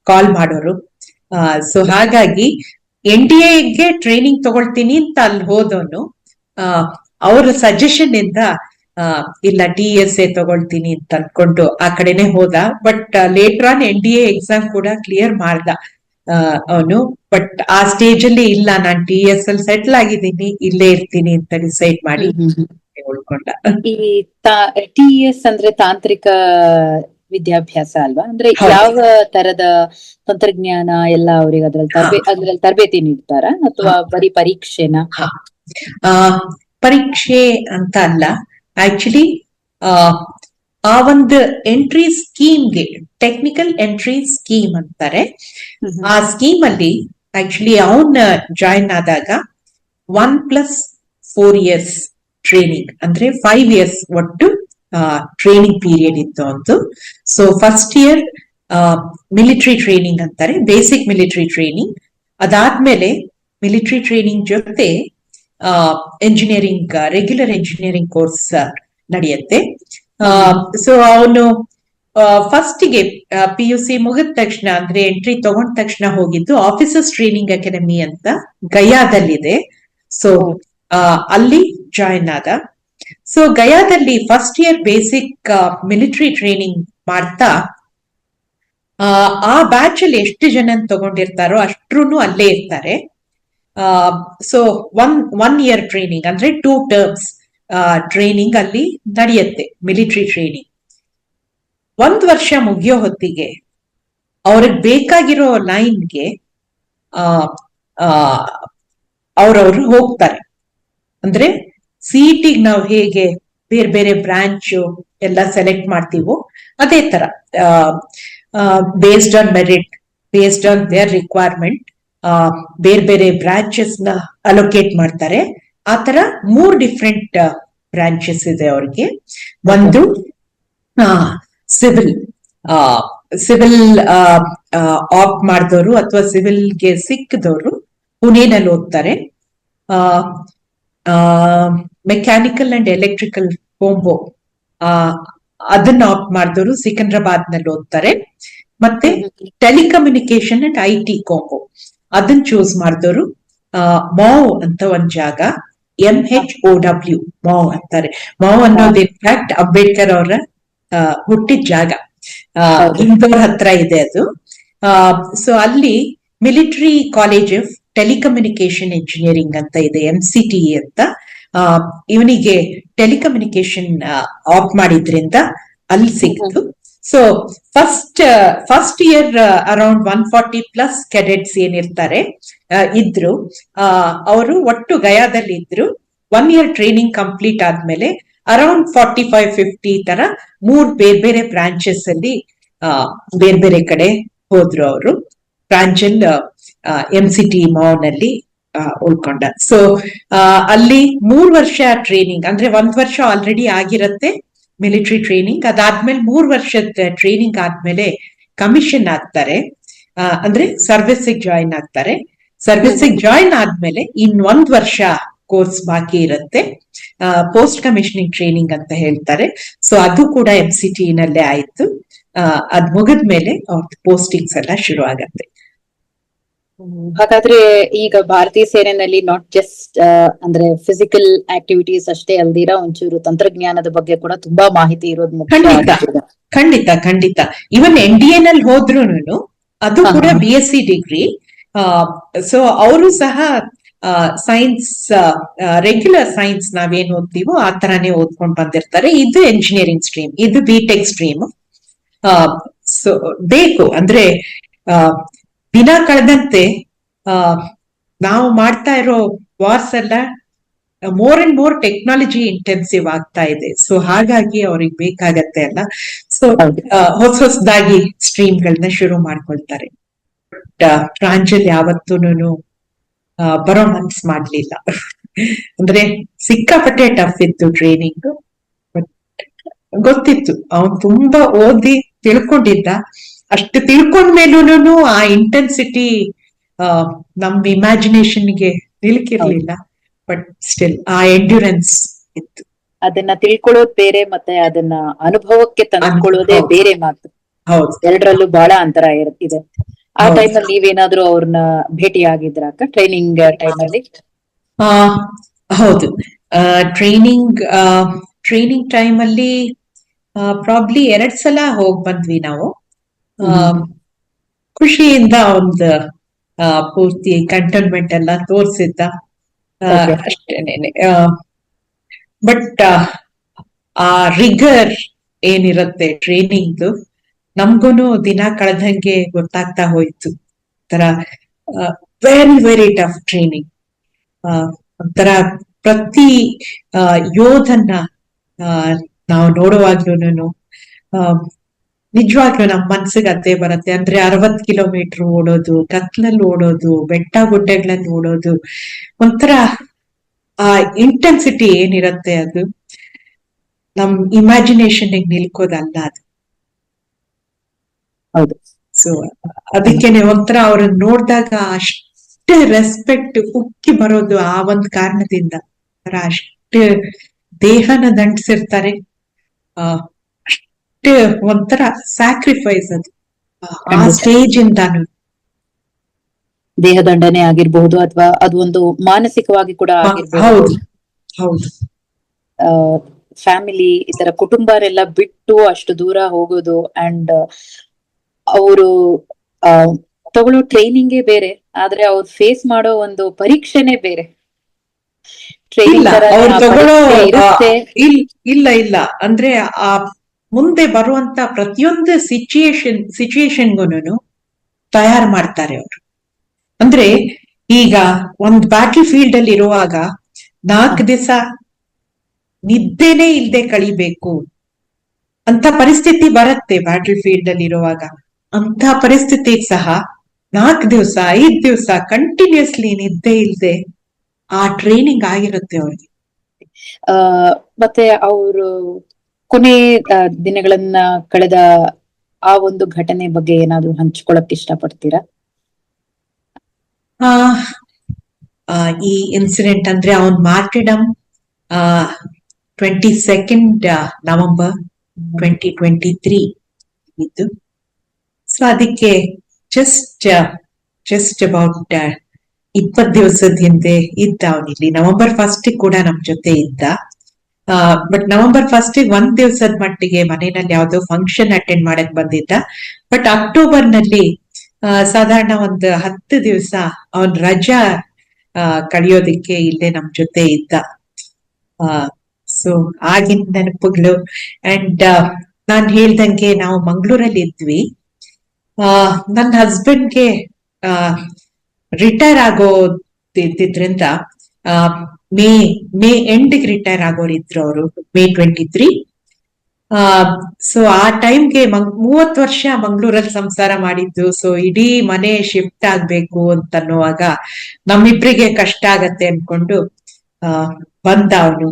[SPEAKER 2] ಕಾಲ್ ಮಾಡೋರು. ಸೊ ಹಾಗಾಗಿ NDAಗೆ ಟ್ರೈನಿಂಗ್ ತಗೊಳ್ತೀನಿ ಅಂತ ಅಲ್ಲಿ ಹೋದವನು ಅವ್ರ ಸಜೆಷನ್ ಇಂದ ಇಲ್ಲ TSA ತಗೊಳ್ತೀನಿ ಅಂತ ಅನ್ಕೊಂಡು ಆ ಕಡೆನೆ ಹೋದ. But later on NDA exam ಕೂಡ ಕ್ಲಿಯರ್ ಮಾಡ್ದ ಅವನು. ಬಟ್ ಆ ಸ್ಟೇಜ್ ಅಲ್ಲಿ ಇಲ್ಲ, ನಾನ್ TS ಅಲ್ಲಿ ಸೆಟ್ಲ್ ಆಗಿದ್ದೀನಿ, ಇಲ್ಲೇ ಇರ್ತೀನಿ ಅಂತ ಡಿಸೈಡ್ ಮಾಡಿ ಉಳ್ಕೊಂಡ.
[SPEAKER 1] ಈ TES ಅಂದ್ರೆ ತಾಂತ್ರಿಕ ವಿದ್ಯಾಭ್ಯಾಸ ಅಲ್ವಾ? ಅಂದ್ರೆ
[SPEAKER 2] ಹೌದು.
[SPEAKER 1] ಯಾವ ತರದ ತಂತ್ರಜ್ಞಾನ ಎಲ್ಲ ಅವ್ರಿಗೆ ಅದ್ರಲ್ಲಿ ತರಬೇತಿ ನೀಡ್ತಾರಾ ಅಥವಾ ಬರೀ ಪರೀಕ್ಷೆನಾ?
[SPEAKER 2] ಪರೀಕ್ಷೆ ಅಂತ ಅಲ್ಲ, ಆಕ್ಚುಲಿ ಆ ಒಂದು ಎಂಟ್ರಿ ಸ್ಕೀಮ್ಗೆ ಟೆಕ್ನಿಕಲ್ ಎಂಟ್ರಿ ಸ್ಕೀಮ್ ಅಂತಾರೆ. ಆ ಸ್ಕೀಮ್ ಅಲ್ಲಿ ಆಕ್ಚುಲಿ ಅವನ್ ಜಾಯಿನ್ ಆದಾಗ 1+4 years ಟ್ರೈನಿಂಗ್, ಅಂದ್ರೆ 5 years ಒಟ್ಟು ಟ್ರೈನಿಂಗ್ ಪೀರಿಯಡ್ ಇತ್ತು ಒಂದು. So first year military training ಅಂತಾರೆ, ಬೇಸಿಕ್ ಮಿಲಿಟರಿ ಟ್ರೈನಿಂಗ್. ಅದಾದ್ಮೇಲೆ ಮಿಲಿಟರಿ ಟ್ರೈನಿಂಗ್ ಜೊತೆ ಎಂಜಿನಿಯರಿಂಗ್, ರೆಗ್ಯುಲರ್ ಎಂಜಿನಿಯರಿಂಗ್ ಕೋರ್ಸ್ ನಡೆಯುತ್ತೆ. ಸೊ ಅವನು ಫಸ್ಟ್ಗೆ PUC ಮುಗಿದ ತಕ್ಷಣ, ಅಂದ್ರೆ ಎಂಟ್ರಿ ತಗೊಂಡ ತಕ್ಷಣ ಹೋಗಿದ್ದು ಆಫೀಸರ್ಸ್ ಟ್ರೈನಿಂಗ್ ಅಕಾಡೆಮಿ ಅಂತ ಗಯಾದಲ್ಲಿದೆ. ಸೊ ಅಲ್ಲಿ ಜಾಯಿನ್ ಆದ. ಸೊ ಗಯಾದಲ್ಲಿ first year basic military training ಮಾಡ್ತಾ ಆ ಬ್ಯಾಚ್ ಅಲ್ಲಿ ಎಷ್ಟು ಜನ ತಗೊಂಡಿರ್ತಾರೋ ಅಷ್ಟ್ರು ಅಲ್ಲೇ ಇರ್ತಾರೆ. ಸೊ ಒನ್ ಇಯರ್ ಟ್ರೈನಿಂಗ್ ಅಂದ್ರೆ 2 terms ಟ್ರೈನಿಂಗ್ ಅಲ್ಲಿ ನಡೆಯುತ್ತೆ, ಮಿಲಿಟರಿ ಟ್ರೈನಿಂಗ್. 1 ವರ್ಷ ಮುಗಿಯೋ ಹೊತ್ತಿಗೆ ಅವ್ರಿಗೆ ಬೇಕಾಗಿರೋ ಲೈನ್ಗೆ ಅವ್ರವ್ರು ಹೋಗ್ತಾರೆ. ಅಂದ್ರೆ CET ನಾವು ಹೇಗೆ ಬೇರೆ ಬೇರೆ ಬ್ರಾಂಚ್ ಎಲ್ಲ ಸೆಲೆಕ್ಟ್ ಮಾಡ್ತೀವೋ ಅದೇ ತರ based on merit, based on there requirement ಬೇರೆ ಬೇರೆ ಬ್ರಾಂಚಸ್ ನ ಅಲೋಕೇಟ್ ಮಾಡ್ತಾರೆ. ಆತರ 3 ಡಿಫ್ರೆಂಟ್ ಬ್ರಾಂಚಸ್ ಇದೆ ಅವ್ರಿಗೆ. ಒಂದು ಸಿವಿಲ್ ಆಪ್ಟ್ ಮಾಡಿದವರು ಅಥವಾ ಸಿವಿಲ್ಗೆ ಸಿಕ್ಕಿದವರು ಪುಣೆನಲ್ಲಿ ಓದ್ತಾರೆ. ಮೆಕ್ಯಾನಿಕಲ್ ಅಂಡ್ ಎಲೆಕ್ಟ್ರಿಕಲ್ ಕೋಂಬೋ ಅದನ್ನ ಆಪ್ಟ್ ಮಾಡಿದವರು ಸಿಕಂದ್ರಾಬಾದ್ ನಲ್ಲಿ ಓದ್ತಾರೆ. ಮತ್ತೆ ಟೆಲಿಕಮ್ಯುನಿಕೇಶನ್ ಅಂಡ್ IT ಕೋಂಬೋ ಅದನ್ನ ಚೂಸ್ ಮಾಡಿದವರು ಮಾವ್ ಅಂತ ಒಂದ್ ಜಾಗ, MHOW ಮಾವ್ ಅಂತಾರೆ. ಮಾವ್ ಅನ್ನೋದು ಇನ್ಫ್ಯಾಕ್ಟ್ ಅಂಬೇಡ್ಕರ್ ಅವರ ಹುಟ್ಟಿದ ಜಾಗ, ಇಂದೋರ್ ಹತ್ರ ಇದೆ ಅದು. ಸೊ ಅಲ್ಲಿ military college of telecommunication engineering ಅಂತ ಇದೆ, MCTE ಅಂತ. ಇವನಿಗೆ ಟೆಲಿಕಮ್ಯುನಿಕೇಶನ್ ಆಪ್ಟ್ ಮಾಡಿದ್ರಿಂದ ಅಲ್ಲಿ ಸಿಕ್ತು. So first year around 140+ cadets ಏನಿರ್ತಾರೆ ಇದ್ರು. ಅವರು ಒಟ್ಟು ಗಯಾದಲ್ಲಿ ಇದ್ರು. 1 year ಟ್ರೈನಿಂಗ್ ಕಂಪ್ಲೀಟ್ ಆದ್ಮೇಲೆ ಅರೌಂಡ್ 45-50 ತರ 3 ಬೇರೆ ಬೇರೆ ಬ್ರಾಂಚಸ್ ಅಲ್ಲಿ ಬೇರೆ ಬೇರೆ ಕಡೆ ಹೋದ್ರು. ಅವರು ಬ್ರಾಂಚಲ್ MCTE ಮಾವ್ನಲ್ಲಿ ಉಳ್ಕೊಂಡ. ಸೊ ಅಲ್ಲಿ 3 ವರ್ಷ ಟ್ರೈನಿಂಗ್, ಅಂದ್ರೆ 1 ವರ್ಷ ಆಲ್ರೆಡಿ ಆಗಿರತ್ತೆ ಮಿಲಿಟರಿ ಟ್ರೈನಿಂಗ್. ಅದಾದ್ಮೇಲೆ 3 ವರ್ಷದ ಟ್ರೈನಿಂಗ್ ಆದ್ಮೇಲೆ ಕಮಿಷನ್ ಆಗ್ತಾರೆ, ಅಂದ್ರೆ ಸರ್ವಿಸ್ ಜಾಯಿನ್ ಆಗ್ತಾರೆ. ಸರ್ವಿಸ್ ಜಾಯಿನ್ ಆದ್ಮೇಲೆ 1 ವರ್ಷ ಕೋರ್ಸ್ ಬಾಕಿ ಇರುತ್ತೆ, ಪೋಸ್ಟ್ ಕಮಿಷನಿಂಗ್ ಟ್ರೈನಿಂಗ್ ಅಂತ ಹೇಳ್ತಾರೆ. ಸೊ ಅದು ಕೂಡ MCTE ನಲ್ಲೇ ಆಯ್ತು. ಅದ್ ಮುಗಿದ್ಮೇಲೆ ಅವ್ರದ್ದು ಪೋಸ್ಟಿಂಗ್ಸ್ ಎಲ್ಲ ಶುರು ಆಗತ್ತೆ.
[SPEAKER 1] ಹಾಗಾದ್ರೆ ಈಗ ಭಾರತೀಯ ಸೇನೆಯಲ್ಲಿ ನಾಟ್ ಜಸ್ಟ್ ಅಂದ್ರೆ ಫಿಸಿಕಲ್ ಆಕ್ಟಿವಿಟೀಸ್ ಅಷ್ಟೇ ಅಲ್ದಿರ ಒಂಚೂರು ತಂತ್ರಜ್ಞಾನದ ಬಗ್ಗೆ ಕೂಡ ತುಂಬಾ ಮಾಹಿತಿ ಇರೋದು ಮುಖ್ಯ.
[SPEAKER 2] ಖಂಡಿತ. ಇವನ್ NDA ನಲ್ಲಿ ಹೋದ್ರು ಅದು ಕೂಡ BSc ಡಿಗ್ರಿ. ಸೊ ಅವರು ಸಹ ಸೈನ್ಸ್, ರೆಗ್ಯುಲರ್ ಸೈನ್ಸ್ ನಾವೇನ್ ಓದ್ತೀವೋ ಆ ತರಾನೇ ಓದ್ಕೊಂಡ್ ಬಂದಿರ್ತಾರೆ. ಇದು ಎಂಜಿನಿಯರಿಂಗ್ ಸ್ಟ್ರೀಮ್, ಇದು BTech ಸ್ಟ್ರೀಮ್. ಸೊ ಬೇಕು ಅಂದ್ರೆ ದಿನ ಕಳೆದಂತೆ ನಾವು ಮಾಡ್ತಾ ಇರೋ ವಾರ್ಸ್ ಎಲ್ಲ more and more technology intensive ಆಗ್ತಾ ಇದೆ. ಸೊ ಹಾಗಾಗಿ ಅವ್ರಿಗೆ ಬೇಕಾಗತ್ತೆ ಅಲ್ಲ. ಸೊ ಹೊಸದಾಗಿ ಸ್ಟ್ರೀಮ್ಗಳನ್ನ ಶುರು ಮಾಡ್ಕೊಳ್ತಾರೆ. ಪ್ರಾಂಜಲ್ ಯಾವತ್ತೂನು ಬರೋ ಮನ್ಸ್ ಮಾಡ್ಲಿಲ್ಲ. ಅಂದ್ರೆ ಸಿಕ್ಕಾಪಟ್ಟೆ ಟಫ್ ಇತ್ತು ಟ್ರೈನಿಂಗ್. ಬಟ್ ಗೊತ್ತಿತ್ತು ಅವನ್ ತುಂಬಾ ಓದಿ ತಿಳ್ಕೊಂಡಿದ್ದ. ಅಷ್ಟು ತಿಳ್ಕೊಂಡ್ಮೇಲೂನು ಆ ಇಂಟೆನ್ಸಿಟಿ ನಮ್ ಇಮ್ಯಾಜಿನೇಷನ್ಗೆ ನಿಲ್ಕಿರ್ಲಿಲ್ಲ. ಬಟ್ ಸ್ಟಿಲ್ ಆ ಎಂಡ್ಯೂರೆನ್ಸ್ ಇತ್ತು.
[SPEAKER 1] ಅದನ್ನ ತಿಳ್ಕೊಳ್ಳೋದ್ ಬೇರೆ, ಮತ್ತೆ ಅದನ್ನ ಅನುಭವಕ್ಕೆ ತಂದ್ಕೊಳ್ಳೋದೇ
[SPEAKER 2] ಹೌದು.
[SPEAKER 1] ಬೇರೆ ಮಾತು.
[SPEAKER 2] ಹೌದು.
[SPEAKER 1] ಎರಡರಲ್ಲೂ ಬಹಳ ಅಂತರ ಇದೆ. ಆ
[SPEAKER 2] ಹೌದು.
[SPEAKER 1] ಟೈಮಲ್ಲಿ ನೀವೇನಾದ್ರೂ ಅವ್ರನ್ನ ಭೇಟಿ ಆಗಿದ್ರ ಅಕ್ಕ, ಟ್ರೈನಿಂಗ್ ಟೈಮಲ್ಲಿ?
[SPEAKER 2] ಆ ಹೌದು. ಟ್ರೈನಿಂಗ್ ಟೈಮ್ ಅಲ್ಲಿ ಪ್ರಾಬ್ಲಿ 2 ಸಲ ಹೋಗ್ ಬಂದ್ವಿ ನಾವು. ಖುಷಿಯಿಂದ ಒಂದು ಪೂರ್ತಿ ಕಂಟೋನ್ಮೆಂಟ್ ಎಲ್ಲ ತೋರ್ಸಿದ್ದ.
[SPEAKER 1] Okay.
[SPEAKER 2] ಅಷ್ಟೇನೇನೆ. ಬಟ್ ಆ ರಿಗರ್ ಏನಿರುತ್ತೆ ಟ್ರೈನಿಂಗ್ದು, ನಮ್ಗೂನು ದಿನ ಕಳೆದಂಗೆ ಗೊತ್ತಾಗ್ತಾ ಹೋಯ್ತು. ತರ ವೆರಿ ವೆರಿ ಟಫ್ ಟ್ರೈನಿಂಗ್. ಒಂಥರ ಪ್ರತಿ ಯೋಧನ್ನ ನಾವು ನೋಡುವಾಗ್ಲೂನು ನಿಜವಾಗ್ಲೂ ನಮ್ ಮನ್ಸಿಗೆ ಅದೇ ಬರುತ್ತೆ. ಅಂದ್ರೆ 60 ಕಿಲೋಮೀಟರ್ ಓಡೋದು, ಕತ್ಲಲ್ಲಿ ಓಡೋದು, ಬೆಟ್ಟ ಗುಡ್ಡೆಗಳಲ್ಲಿ ಓಡೋದು, ಒಂಥರ ಆ ಇಂಟೆನ್ಸಿಟಿ ಏನಿರುತ್ತೆ ಅದು ನಮ್ ಇಮ್ಯಾಜಿನೇಷನ್ ನಿಲ್ಕೋದಲ್ಲ ಅದು.
[SPEAKER 1] ಹೌದು.
[SPEAKER 2] ಸೊ ಅದಕ್ಕೇನೆ ಒಂಥರ ಅವ್ರನ್ನ ನೋಡಿದಾಗ ಅಷ್ಟೇ ರೆಸ್ಪೆಕ್ಟ್ ಉಕ್ಕಿ ಬರೋದು ಆ ಒಂದ್ ಕಾರಣದಿಂದ. ಅಷ್ಟೇ ದೇಹನ ದಂಡಿಸಿರ್ತಾರೆ. ಅಷ್ಟೇ ಒಂಥರ ಸ್ಯಾಕ್ರಿಫೈಸ್ ಅದು ಆ ಸ್ಟೇಜ್ ಇಂದಾನು.
[SPEAKER 1] ದೇಹದಂಡನೆ ಆಗಿರ್ಬಹುದು, ಅಥವಾ ಅದು ಒಂದು ಮಾನಸಿಕವಾಗಿ ಕೂಡ ಆಗಿರ್ಬಹುದು.
[SPEAKER 2] ಹೌದು ಹೌದು.
[SPEAKER 1] ಫ್ಯಾಮಿಲಿ, ಇತರ ಕುಟುಂಬರೆಲ್ಲ ಬಿಟ್ಟು ಅಷ್ಟು ದೂರ ಹೋಗೋದು, ಅಂಡ್ ಅವರು ತಗೊಳ್ಳೋ ಟ್ರೈನಿಂಗೇ ಬೇರೆ, ಆದ್ರೆ ಅವ್ರು ಫೇಸ್ ಮಾಡೋ ಒಂದು ಪರೀಕ್ಷೆನೇ ಬೇರೆ.
[SPEAKER 2] ಇಲ್ಲ ಅವ್ರು ತಗೊಳ್ಳೋ
[SPEAKER 1] ಇರುತ್ತೆ.
[SPEAKER 2] ಇಲ್ಲ ಇಲ್ಲ ಅಂದ್ರೆ ಆ ಮುಂದೆ ಬರುವಂತ ಪ್ರತಿಯೊಂದು ಸಿಚುಯೇಷನ್ಗೂನು ತಯಾರು ಮಾಡ್ತಾರೆ ಅವರು. ಅಂದ್ರೆ ಈಗ ಒಂದ್ ಬ್ಯಾಟಲ್ ಫೀಲ್ಡ್ ಅಲ್ಲಿ ಇರುವಾಗ 4 ದಿವಸ ನಿದ್ದೆನೇ ಇಲ್ದೆ ಕಳಿಬೇಕು ಅಂತ ಪರಿಸ್ಥಿತಿ ಬರುತ್ತೆ. ಬ್ಯಾಟಲ್ ಫೀಲ್ಡ್ ಅಲ್ಲಿ ಇರುವಾಗ ಅಂತ ಪರಿಸ್ಥಿತಿಗೆ ಸಹ 4 ದಿವಸ 5 ದಿವಸ ಕಂಟಿನ್ಯೂಸ್ಲಿ ನಿದ್ದೆ ಇಲ್ದೆ ಆ ಟ್ರೈನಿಂಗ್ ಆಗಿರುತ್ತೆ ಅವ್ರಿಗೆ.
[SPEAKER 1] ಮತ್ತೆ ಅವರು ಕೊನೆ ದಿನಗಳನ್ನ ಕಳೆದ ಆ ಒಂದು ಘಟನೆ ಬಗ್ಗೆ ಏನಾದ್ರು ಹಂಚ್ಕೊಳಕ್ ಇಷ್ಟಪಡ್ತೀರಾ?
[SPEAKER 2] ಈ ಇನ್ಸಿಡೆಂಟ್ ಅಂದ್ರೆ ಅವನ್ ಮಾರ್ಟಿಡಮ್ 22 ನವೆಂಬರ್ 2023 ಇತ್ತು. ಸೊ ಅದಕ್ಕೆ ಜಸ್ಟ್ ಅಬೌಟ್ 20 ದಿವಸದ ಹಿಂದೆ ಇದ್ದ ಅವನಿಲ್ಲಿ. ನವೆಂಬರ್ 1 ಕೂಡ ನಮ್ ಜೊತೆ ಇದ್ದ. ಬಟ್ ನವೆಂಬರ್ 1 ಒಂದ್ ದಿವಸದ ಮಟ್ಟಿಗೆ ಮನೆಯಲ್ಲಿ ಯಾವ್ದೋ ಫಂಕ್ಷನ್ ಅಟೆಂಡ್ ಮಾಡಕ್ ಬಂದಿದ್ದ. ಬಟ್ ಅಕ್ಟೋಬರ್ ನಲ್ಲಿ ಸಾಧಾರಣ ಒಂದು 10 ದಿವಸ ಅವನ್ ರಜಾ ಕಳಿಯೋದಿಕ್ಕೆ ಇಲ್ಲೇ ನಮ್ ಜೊತೆ ಇದ್ದ. ಸೊ ಆಗಿನ ನೆನಪುಗಳು. ಅಂಡ್ ನಾನ್ ಹೇಳ್ದಂಗೆ ನಾವು ಮಂಗಳೂರಲ್ಲಿ ಇದ್ವಿ. ನನ್ನ ಹಸ್ಬೆಂಡ್ಗೆ ರಿಟೈರ್ ಆಗೋದಿದ್ರಿಂದ ಮೇ ಎಂಡ್ಗೆ ರಿಟೈರ್ ಆಗೋರಿದ್ರು ಅವರು, May 23. ಸೊ ಆ ಟೈಮ್ಗೆ 30 ವರ್ಷ ಮಂಗಳೂರಲ್ಲಿ ಸಂಸಾರ ಮಾಡಿದ್ದು. ಸೊ ಇಡೀ ಮನೆ ಶಿಫ್ಟ್ ಆಗ್ಬೇಕು ಅಂತನ್ನುವಾಗ ನಮ್ಮಿಬ್ರಿಗೆ ಕಷ್ಟ ಆಗತ್ತೆ ಅನ್ಕೊಂಡು ಬಂದ ಅವನು.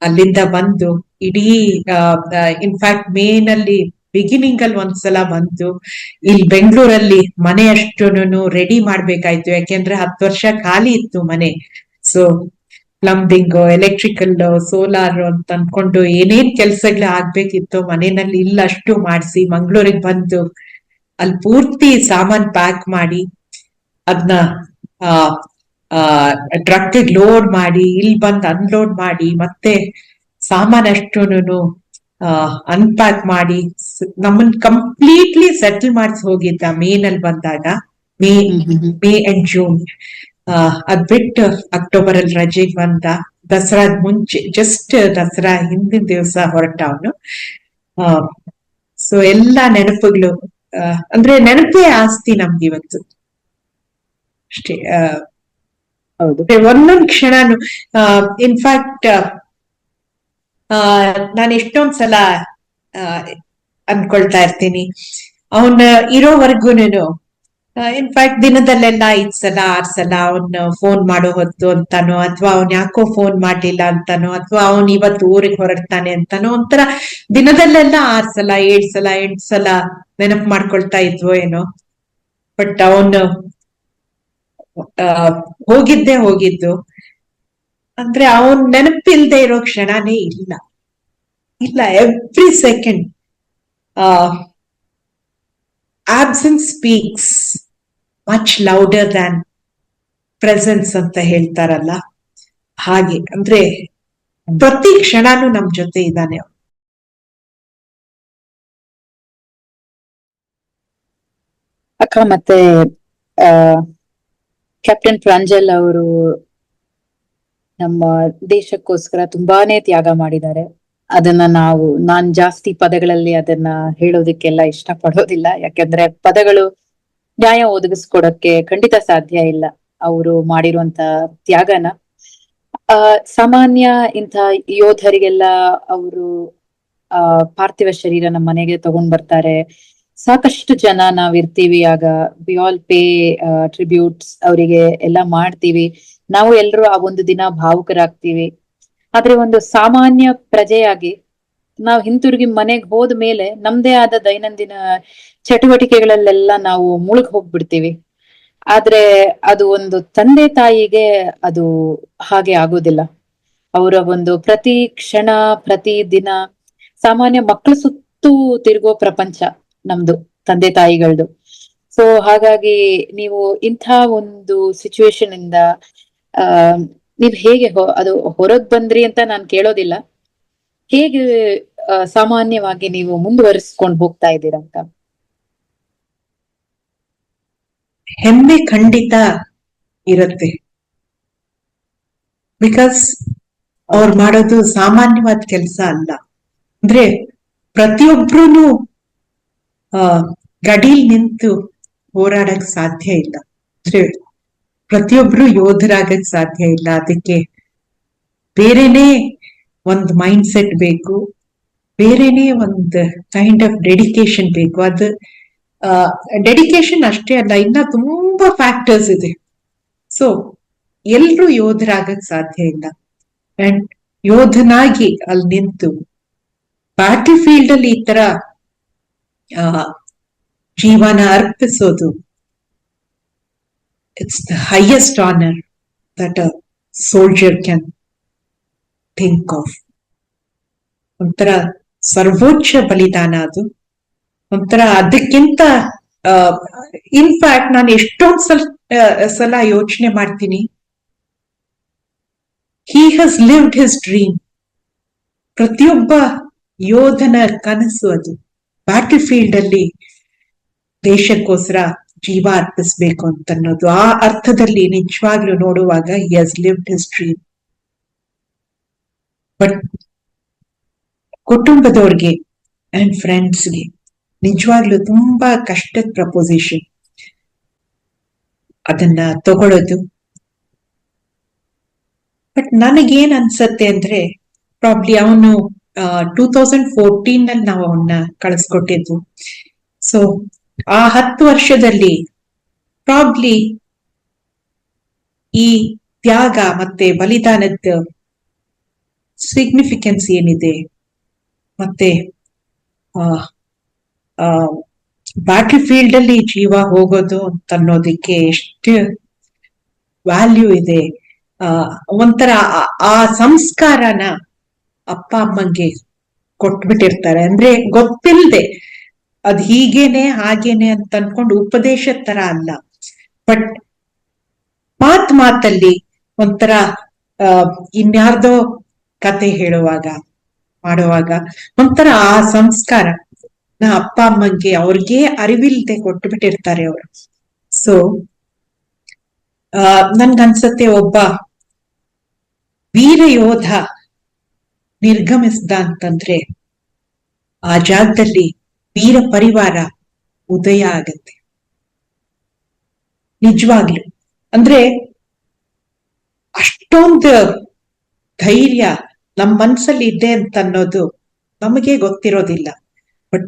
[SPEAKER 2] ಅಲ್ಲಿಂದ ಬಂದು ಇಡೀ ಇನ್ಫ್ಯಾಕ್ಟ್ ಮೇನಲ್ಲಿ ಬಿಗಿನಿಂಗ್ ಅಲ್ಲಿ ಒಂದ್ಸಲ ಬಂದು ಇಲ್ಲಿ ಬೆಂಗಳೂರಲ್ಲಿ ಮನೆ ಅಷ್ಟುನು ರೆಡಿ ಮಾಡ್ಬೇಕಾಯ್ತು. ಯಾಕೆಂದ್ರೆ 10 ವರ್ಷ ಖಾಲಿ ಇತ್ತು ಮನೆ. ಸೊ ಪ್ಲಂಬಿಂಗ್, ಎಲೆಕ್ಟ್ರಿಕಲ್, ಸೋಲಾರ್ ಅಂತ ಅನ್ಕೊಂಡು ಏನೇನ್ ಕೆಲ್ಸಗಳು ಆಗ್ಬೇಕಿತ್ತು ಮನೆಯಲ್ಲಿ ಇಲ್ಲಷ್ಟು ಮಾಡಿಸಿ ಮಂಗಳೂರಿಗೆ ಬಂದು ಅಲ್ಲಿ ಪೂರ್ತಿ ಸಾಮಾನ್ ಪ್ಯಾಕ್ ಮಾಡಿ ಅದನ್ನ ಟ್ರಕ್ ಲೋಡ್ ಮಾಡಿ ಇಲ್ಲಿ ಬಂದು ಅನ್ಲೋಡ್ ಮಾಡಿ ಮತ್ತೆ ಸಾಮಾನ್ ಅಷ್ಟುನು ಅನ್ಪ್ಯಾಕ್ ಮಾಡಿ ನಮ್ಮನ್ ಕಂಪ್ಲೀಟ್ಲಿ ಸೆಟಲ್ ಮಾಡಿಸಿ ಹೋಗಿದ್ದ ಮೇನಲ್ಲಿ ಬಂದಾಗ. May and June. ಅದ್ ಬಿಟ್ಟು ಅಕ್ಟೋಬರ್ ಅಲ್ಲಿ ರಜೆಗೆ ಬಂದ. ದಸರಾದ ಮುಂಚೆ ಜಸ್ಟ್ ದಸರಾ ಹಿಂದಿನ ದಿವಸ ಹೊರಟ ಅವನು. ಸೊ ಎಲ್ಲಾ ನೆನಪುಗಳು, ಅಂದ್ರೆ ನೆನಪೇ ಆಸ್ತಿ ನಮ್ಗೆ ಇವತ್ತು ಅಷ್ಟೇ. ಒಂದೊಂದ್ ಕ್ಷಣನು ಇನ್ಫ್ಯಾಕ್ಟ್ ನಾನು ಎಷ್ಟೊಂದ್ಸಲ ಅನ್ಕೊಳ್ತಾ ಇರ್ತೀನಿ ಅವನ್ ಇರೋವರೆಗೂನು ಇನ್ಫ್ಯಾಕ್ಟ್ ದಿನದಲ್ಲೆಲ್ಲ 5 ಸಲ 6 ಸಲ ಅವನ್ ಫೋನ್ ಮಾಡೋ ಹೊತ್ತು ಅಂತಾನೋ, ಅಥವಾ ಅವನ್ ಯಾಕೋ ಫೋನ್ ಮಾಡ್ಲಿಲ್ಲ ಅಂತಾನೋ, ಅಥವಾ ಅವನ್ ಇವತ್ತು ಊರಿಗೆ ಹೊರಡ್ತಾನೆ ಅಂತಾನೋ, ಒಂಥರ ದಿನದಲ್ಲೆಲ್ಲ 6 ಸಲ 7 ಸಲ 8 ಸಲ ನೆನಪು ಮಾಡ್ಕೊಳ್ತಾ ಇದ್ವೋ ಏನೋ. ಬಟ್ ಅವನು ಹೋಗಿದ್ದೆ ಹೋಗಿದ್ದು. ಅಂದ್ರೆ ಅವನ್ ನೆನಪಿಲ್ದೆ ಇರೋ ಕ್ಷಣನೇ ಇಲ್ಲ. Every second absence speaks much louder than presence ಅಂತ ಹೇಳ್ತಾರಲ್ಲ ಹಾಗೆ. ಅಂದ್ರೆ ಪ್ರತಿ ಕ್ಷಣನೂ ನಮ್ ಜೊತೆ ಇದ್ದಾನೆ.
[SPEAKER 1] ಅಕ್ಕ, ಮತ್ತೆ ಆ ಕ್ಯಾಪ್ಟನ್ ಪ್ರಾಂಜಲ್ ಅವರು ನಮ್ಮ ದೇಶಕ್ಕೋಸ್ಕರ ತುಂಬಾನೇ ತ್ಯಾಗ ಮಾಡಿದ್ದಾರೆ. ಅದನ್ನ ನಾನ್ ಜಾಸ್ತಿ ಪದಗಳಲ್ಲಿ ಅದನ್ನ ಹೇಳೋದಕ್ಕೆಲ್ಲ ಇಷ್ಟ ಪಡೋದಿಲ್ಲ. ಯಾಕಂದ್ರೆ ಪದಗಳು ನ್ಯಾಯ ಒದಗಿಸ್ಕೊಡಕ್ಕೆ ಖಂಡಿತ ಸಾಧ್ಯ ಇಲ್ಲ ಅವರು ಮಾಡಿರುವಂತ ತ್ಯಾಗನ. ಸಾಮಾನ್ಯ ಇಂಥ ಯೋಧರಿಗೆಲ್ಲ ಅವರು ಪಾರ್ಥಿವ ಶರೀರ ನಮ್ಮ ಮನೆಗೆ ತಗೊಂಡ್ ಬರ್ತಾರೆ. ಸಾಕಷ್ಟು ಜನ ನಾವಿರ್ತೀವಿ. ಆಗ ವಿ ಆಲ್ ಪೇ ಟ್ರಿಬ್ಯೂಟ್ಸ್ ಅವರಿಗೆ ಎಲ್ಲ ಮಾಡ್ತೀವಿ. ನಾವು ಎಲ್ರು ಆ ಒಂದು ದಿನ ಭಾವುಕರಾಗ್ತೀವಿ. ಆದ್ರೆ ಒಂದು ಸಾಮಾನ್ಯ ಪ್ರಜೆಯಾಗಿ ನಾವು ಹಿಂತಿರುಗಿ ಮನೆಗ್ ಹೋದ ಮೇಲೆ ನಮ್ದೇ ಆದ ದೈನಂದಿನ ಚಟುವಟಿಕೆಗಳಲ್ಲೆಲ್ಲ ನಾವು ಮುಳುಗ್ ಹೋಗ್ಬಿಡ್ತೀವಿ. ಆದ್ರೆ ಅದು ಒಂದು ತಂದೆ ತಾಯಿಗೆ ಅದು ಹಾಗೆ ಆಗೋದಿಲ್ಲ. ಅವರ ಒಂದು ಪ್ರತಿ ಕ್ಷಣ ಪ್ರತಿ ದಿನ ಸಾಮಾನ್ಯ ಮಕ್ಕಳು ಸುತ್ತೂ ತಿರುಗೋ ಪ್ರಪಂಚ ನಮ್ದು ತಂದೆ ತಾಯಿಗಳದು. ಸೊ ಹಾಗಾಗಿ ನೀವು ಇಂಥ ಒಂದು ಸಿಚುವೇಶನ್ ಇಂದ ನೀವ್ ಹೇಗೆ ಅದು ಹೊರಗ್ ಬಂದ್ರಿ ಅಂತ ನಾನ್ ಕೇಳೋದಿಲ್ಲ, ಹೇಗೆ ಸಾಮಾನ್ಯವಾಗಿ ನೀವು ಮುಂದುವರಿಸ್ಕೊಂಡು ಹೋಗ್ತಾ ಇದ್ದೀರಂತ.
[SPEAKER 2] ಹೆಮ್ಮೆ ಖಂಡಿತ ಇರುತ್ತೆ. ಬಿಕಾಸ್ ಅವ್ರು ಮಾಡೋದು ಸಾಮಾನ್ಯವಾದ ಕೆಲಸ ಅಲ್ಲ. ಅಂದ್ರೆ ಪ್ರತಿಯೊಬ್ರು ಗಡಿಲ್ ನಿಂತು ಹೋರಾಡಕ್ ಸಾಧ್ಯ ಇಲ್ಲ. ಅಂದ್ರೆ ಪ್ರತಿಯೊಬ್ರು ಯೋಧರಾಗಕ್ ಸಾಧ್ಯ ಇಲ್ಲ. ಅದಕ್ಕೆ ಬೇರೆನೆ ಒಂದು ಮೈಂಡ್ ಸೆಟ್ ಬೇಕು, ಬೇರೆನೆ ಒಂದು ಕೈಂಡ್ ಆಫ್ ಡೆಡಿಕೇಶನ್ ಬೇಕು. ಅದು ಡೆಡಿಕೇಶನ್ ಅಷ್ಟೇ ಅಲ್ಲ, ಇನ್ನ ತುಂಬಾ ಫ್ಯಾಕ್ಟರ್ಸ್ ಇದೆ. ಸೊ ಎಲ್ರು ಯೋಧರಾಗಕ್ ಸಾಧ್ಯ ಇಲ್ಲ. ಅಂಡ್ ಯೋಧನಾಗಿ ಅಲ್ಲಿ ನಿಂತು ಬ್ಯಾಟಲ್ ಫೀಲ್ಡ್ ಅಲ್ಲಿ ಈ ತರ ಜೀವನ ಅರ್ಪಿಸೋದು, it's the highest honour that a soldier can think of. ಒಂಥರ ಸರ್ವೋಚ್ಚ ಬಲಿದಾನ ಅದು. ಒಂಥರ ಅದಕ್ಕಿಂತ ಇನ್ಫ್ಯಾಕ್ಟ್ ನಾನು ಎಷ್ಟೊಂದ್ ಸಲ ಯೋಚನೆ ಮಾಡ್ತೀನಿ, ಹಿ ಹ್ಯಾಸ್ ಲಿವ್ಡ್ ಹಿಸ್ ಡ್ರೀಮ್. ಪ್ರತಿಯೊಬ್ಬ ಯೋಧನ ಕನಸು ಅದು, ಬ್ಯಾಟಲ್ ಫೀಲ್ಡ್ ಅಲ್ಲಿ ದೇಶಕ್ಕೋಸ್ಕರ ಜೀವ ಅರ್ಪಿಸ್ಬೇಕು ಅಂತ ಅನ್ನೋದು. ಆ ಅರ್ಥದಲ್ಲಿ ನಿಜವಾಗ್ಲೂ ನೋಡುವಾಗ he has lived his dream. But ಕುಟುಂಬದವ್ರಿಗೆ ಅಂಡ್ ಫ್ರೆಂಡ್ಸ್ಗೆ ನಿಜವಾಗ್ಲೂ ತುಂಬಾ ಕಷ್ಟದ ಪ್ರಪೋಸಿಷನ್ ಅದನ್ನ ತಗೊಳ್ಳೋದು. ಬಟ್ ನನಗೇನ್ ಅನ್ಸತ್ತೆ ಅಂದ್ರೆ, ಪ್ರಾಬ್ಲಿ ಅವನು 2014 ನಾವು ಅವನ್ನ ಕಳಿಸ್ಕೊಟ್ಟಿದ್ವು. ಸೊ ಆ 10 ವರ್ಷದಲ್ಲಿ ಪ್ರಾಬ್ಲಿ ಈ ತ್ಯಾಗ ಮತ್ತೆ ಬಲಿದಾನದ ಸಿಗ್ನಿಫಿಕೆನ್ಸ್ ಏನಿದೆ, ಮತ್ತೆ ಬ್ಯಾಟಲ್ ಫೀಲ್ಡ್ ಅಲ್ಲಿ ಜೀವ ಹೋಗೋದು ಅಂತ ಅನ್ನೋದಕ್ಕೆ ಎಷ್ಟು ವ್ಯಾಲ್ಯೂ ಇದೆ. ಒಂಥರ ಆ ಸಂಸ್ಕಾರನ ಅಪ್ಪ ಅಮ್ಮಂಗೆ ಕೊಟ್ಬಿಟ್ಟಿರ್ತಾರೆ. ಅಂದ್ರೆ ಗೊತ್ತಿಲ್ಲದೆ ಅದ್ ಹೀಗೇನೆ ಹಾಗೇನೆ ಅಂತ ಅನ್ಕೊಂಡು ಉಪದೇಶದ ತರ ಅಲ್ಲ, ಬಟ್ ಮಾತಲ್ಲಿ ಒಂಥರ ಇನ್ಯಾರ್ದೋ ಕತೆ ಹೇಳುವಾಗ ಮಾಡುವಾಗ ಒಂಥರ ಆ ಸಂಸ್ಕಾರ ಅಪ್ಪ ಅಮ್ಮಂಗೆ ಅವ್ರಿಗೆ ಅರಿವಿಲ್ದೆ ಕೊಟ್ಟು ಬಿಟ್ಟಿರ್ತಾರೆ ಅವರು. ಸೊ ನನ್ಗನ್ಸತ್ತೆ ಒಬ್ಬ ವೀರ ಯೋಧ ನಿರ್ಗಮಿಸ್ದ ಅಂತಂದ್ರೆ ಆ ಜಾಗದಲ್ಲಿ ವೀರ ಪರಿವಾರ ಉದಯ ಆಗತ್ತೆ. ನಿಜವಾಗ್ಲು ಅಂದ್ರೆ ಅಷ್ಟೊಂದು ಧೈರ್ಯ ನಮ್ಮ ಮನ್ಸಲ್ಲಿ ಇದೆ ಅಂತ ಅನ್ನೋದು ನಮಗೆ ಗೊತ್ತಿರೋದಿಲ್ಲ. ಬಟ್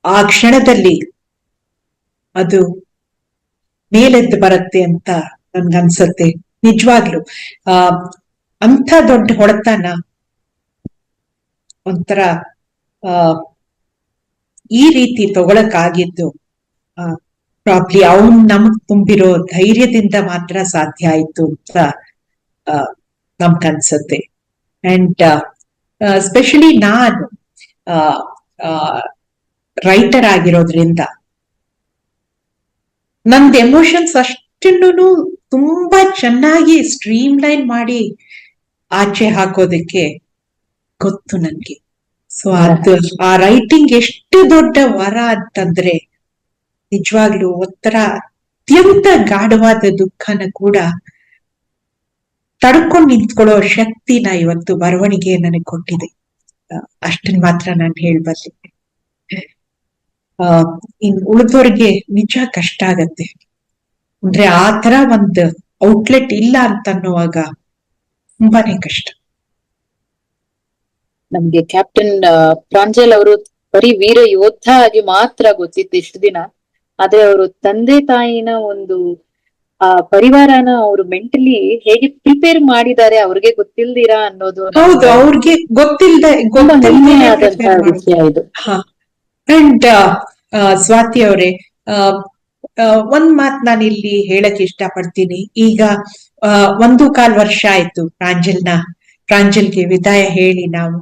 [SPEAKER 2] ಆ ಕ್ಷಣದಲ್ಲಿ ಅದು ಮೇಲೆದ್ದು ಬರುತ್ತೆ ಅಂತ ನನ್ಗನ್ಸತ್ತೆ. ನಿಜವಾಗ್ಲು ಆ ಅಂಥ ದೊಡ್ಡ ಹೊಡೆತನ ಒಂಥರ ಆ ಈ ರೀತಿ ತಗೊಳಕ್ಕಾಗಿದ್ದು ಪ್ರಾಬ್ಲಿ ಅವನ್ ನಮಗ್ ತುಂಬಿರೋ ಧೈರ್ಯದಿಂದ ಮಾತ್ರ ಸಾಧ್ಯ ಆಯ್ತು ಅಂತ ನಮ್ಗನ್ಸತ್ತೆ. ಅಂಡ್ ಸ್ಪೆಷಲಿ ನಾನು ರೈಟರ್ ಆಗಿರೋದ್ರಿಂದ ನಂದ್ ಎಮೋಷನ್ಸ್ ಅಷ್ಟನ್ನು ತುಂಬಾ ಚೆನ್ನಾಗಿ ಸ್ಟ್ರೀಮ್ ಲೈನ್ ಮಾಡಿ ಆಚೆ ಹಾಕೋದಕ್ಕೆ ಗೊತ್ತು ನನ್ಗೆ. ಸೊ ಅದು ಆ ರೈಟಿಂಗ್ ಎಷ್ಟು ದೊಡ್ಡ ವರ ಅಂತಂದ್ರೆ ನಿಜವಾಗ್ಲು ಒಂಥರ ಅತ್ಯಂತ ಗಾಢವಾದ ದುಃಖನ ಕೂಡ ತಡ್ಕೊಂಡು ನಿಂತ್ಕೊಳ್ಳೋ ಶಕ್ತಿನ ಇವತ್ತು ಬರವಣಿಗೆ ನನಗೆ ಕೊಟ್ಟಿದೆ. ಅಷ್ಟನ್ ಮಾತ್ರ ನಾನು ಹೇಳ್ಬಲ್ಲೆ. ಇನ್ ಉಳಿದವ್ರಿಗೆ ನಿಜ ಕಷ್ಟ ಆಗತ್ತೆ. ಅಂದ್ರೆ ಆ ತರ ಒಂದು ಔಟ್ಲೆಟ್ ಇಲ್ಲ ಅಂತ ಅನ್ನುವಾಗ ತುಂಬಾನೇ ಕಷ್ಟ.
[SPEAKER 1] ನಮ್ಗೆ ಕ್ಯಾಪ್ಟನ್ ಪ್ರಾಂಜಲ್ ಅವರು ಬರೀ ವೀರ ಯೋಧ ಆಗಿ ಮಾತ್ರ ಗೊತ್ತಿತ್ತು ಇಷ್ಟು ದಿನ. ಆದ್ರೆ ಅವರು ತಂದೆ ತಾಯಿನ ಒಂದು ಆ ಪರಿವಾರನ ಅವರು ಮೆಂಟಲಿ ಹೇಗೆ ಪ್ರಿಪೇರ್ ಮಾಡಿದ್ದಾರೆ ಅವ್ರಿಗೆ ಗೊತ್ತಿಲ್ದಿರಾ ಅನ್ನೋದು
[SPEAKER 2] ಹೌದು, ಅವ್ರಿಗೆ
[SPEAKER 1] ಆದಂತಹ ವಿಷಯ ಇದು.
[SPEAKER 2] ಅಂಡ್ ಸ್ವಾತಿ ಅವರೇ, ಒಂದ್ ಮಾತ್ ನಾನು ಇಲ್ಲಿ ಹೇಳಕ್ ಇಷ್ಟಪಡ್ತೀನಿ. ಈಗ 1.25 ವರ್ಷ ಆಯ್ತು ಪ್ರಾಂಜಲ್ಗೆ ವಿದಾಯ ಹೇಳಿ. ನಾವು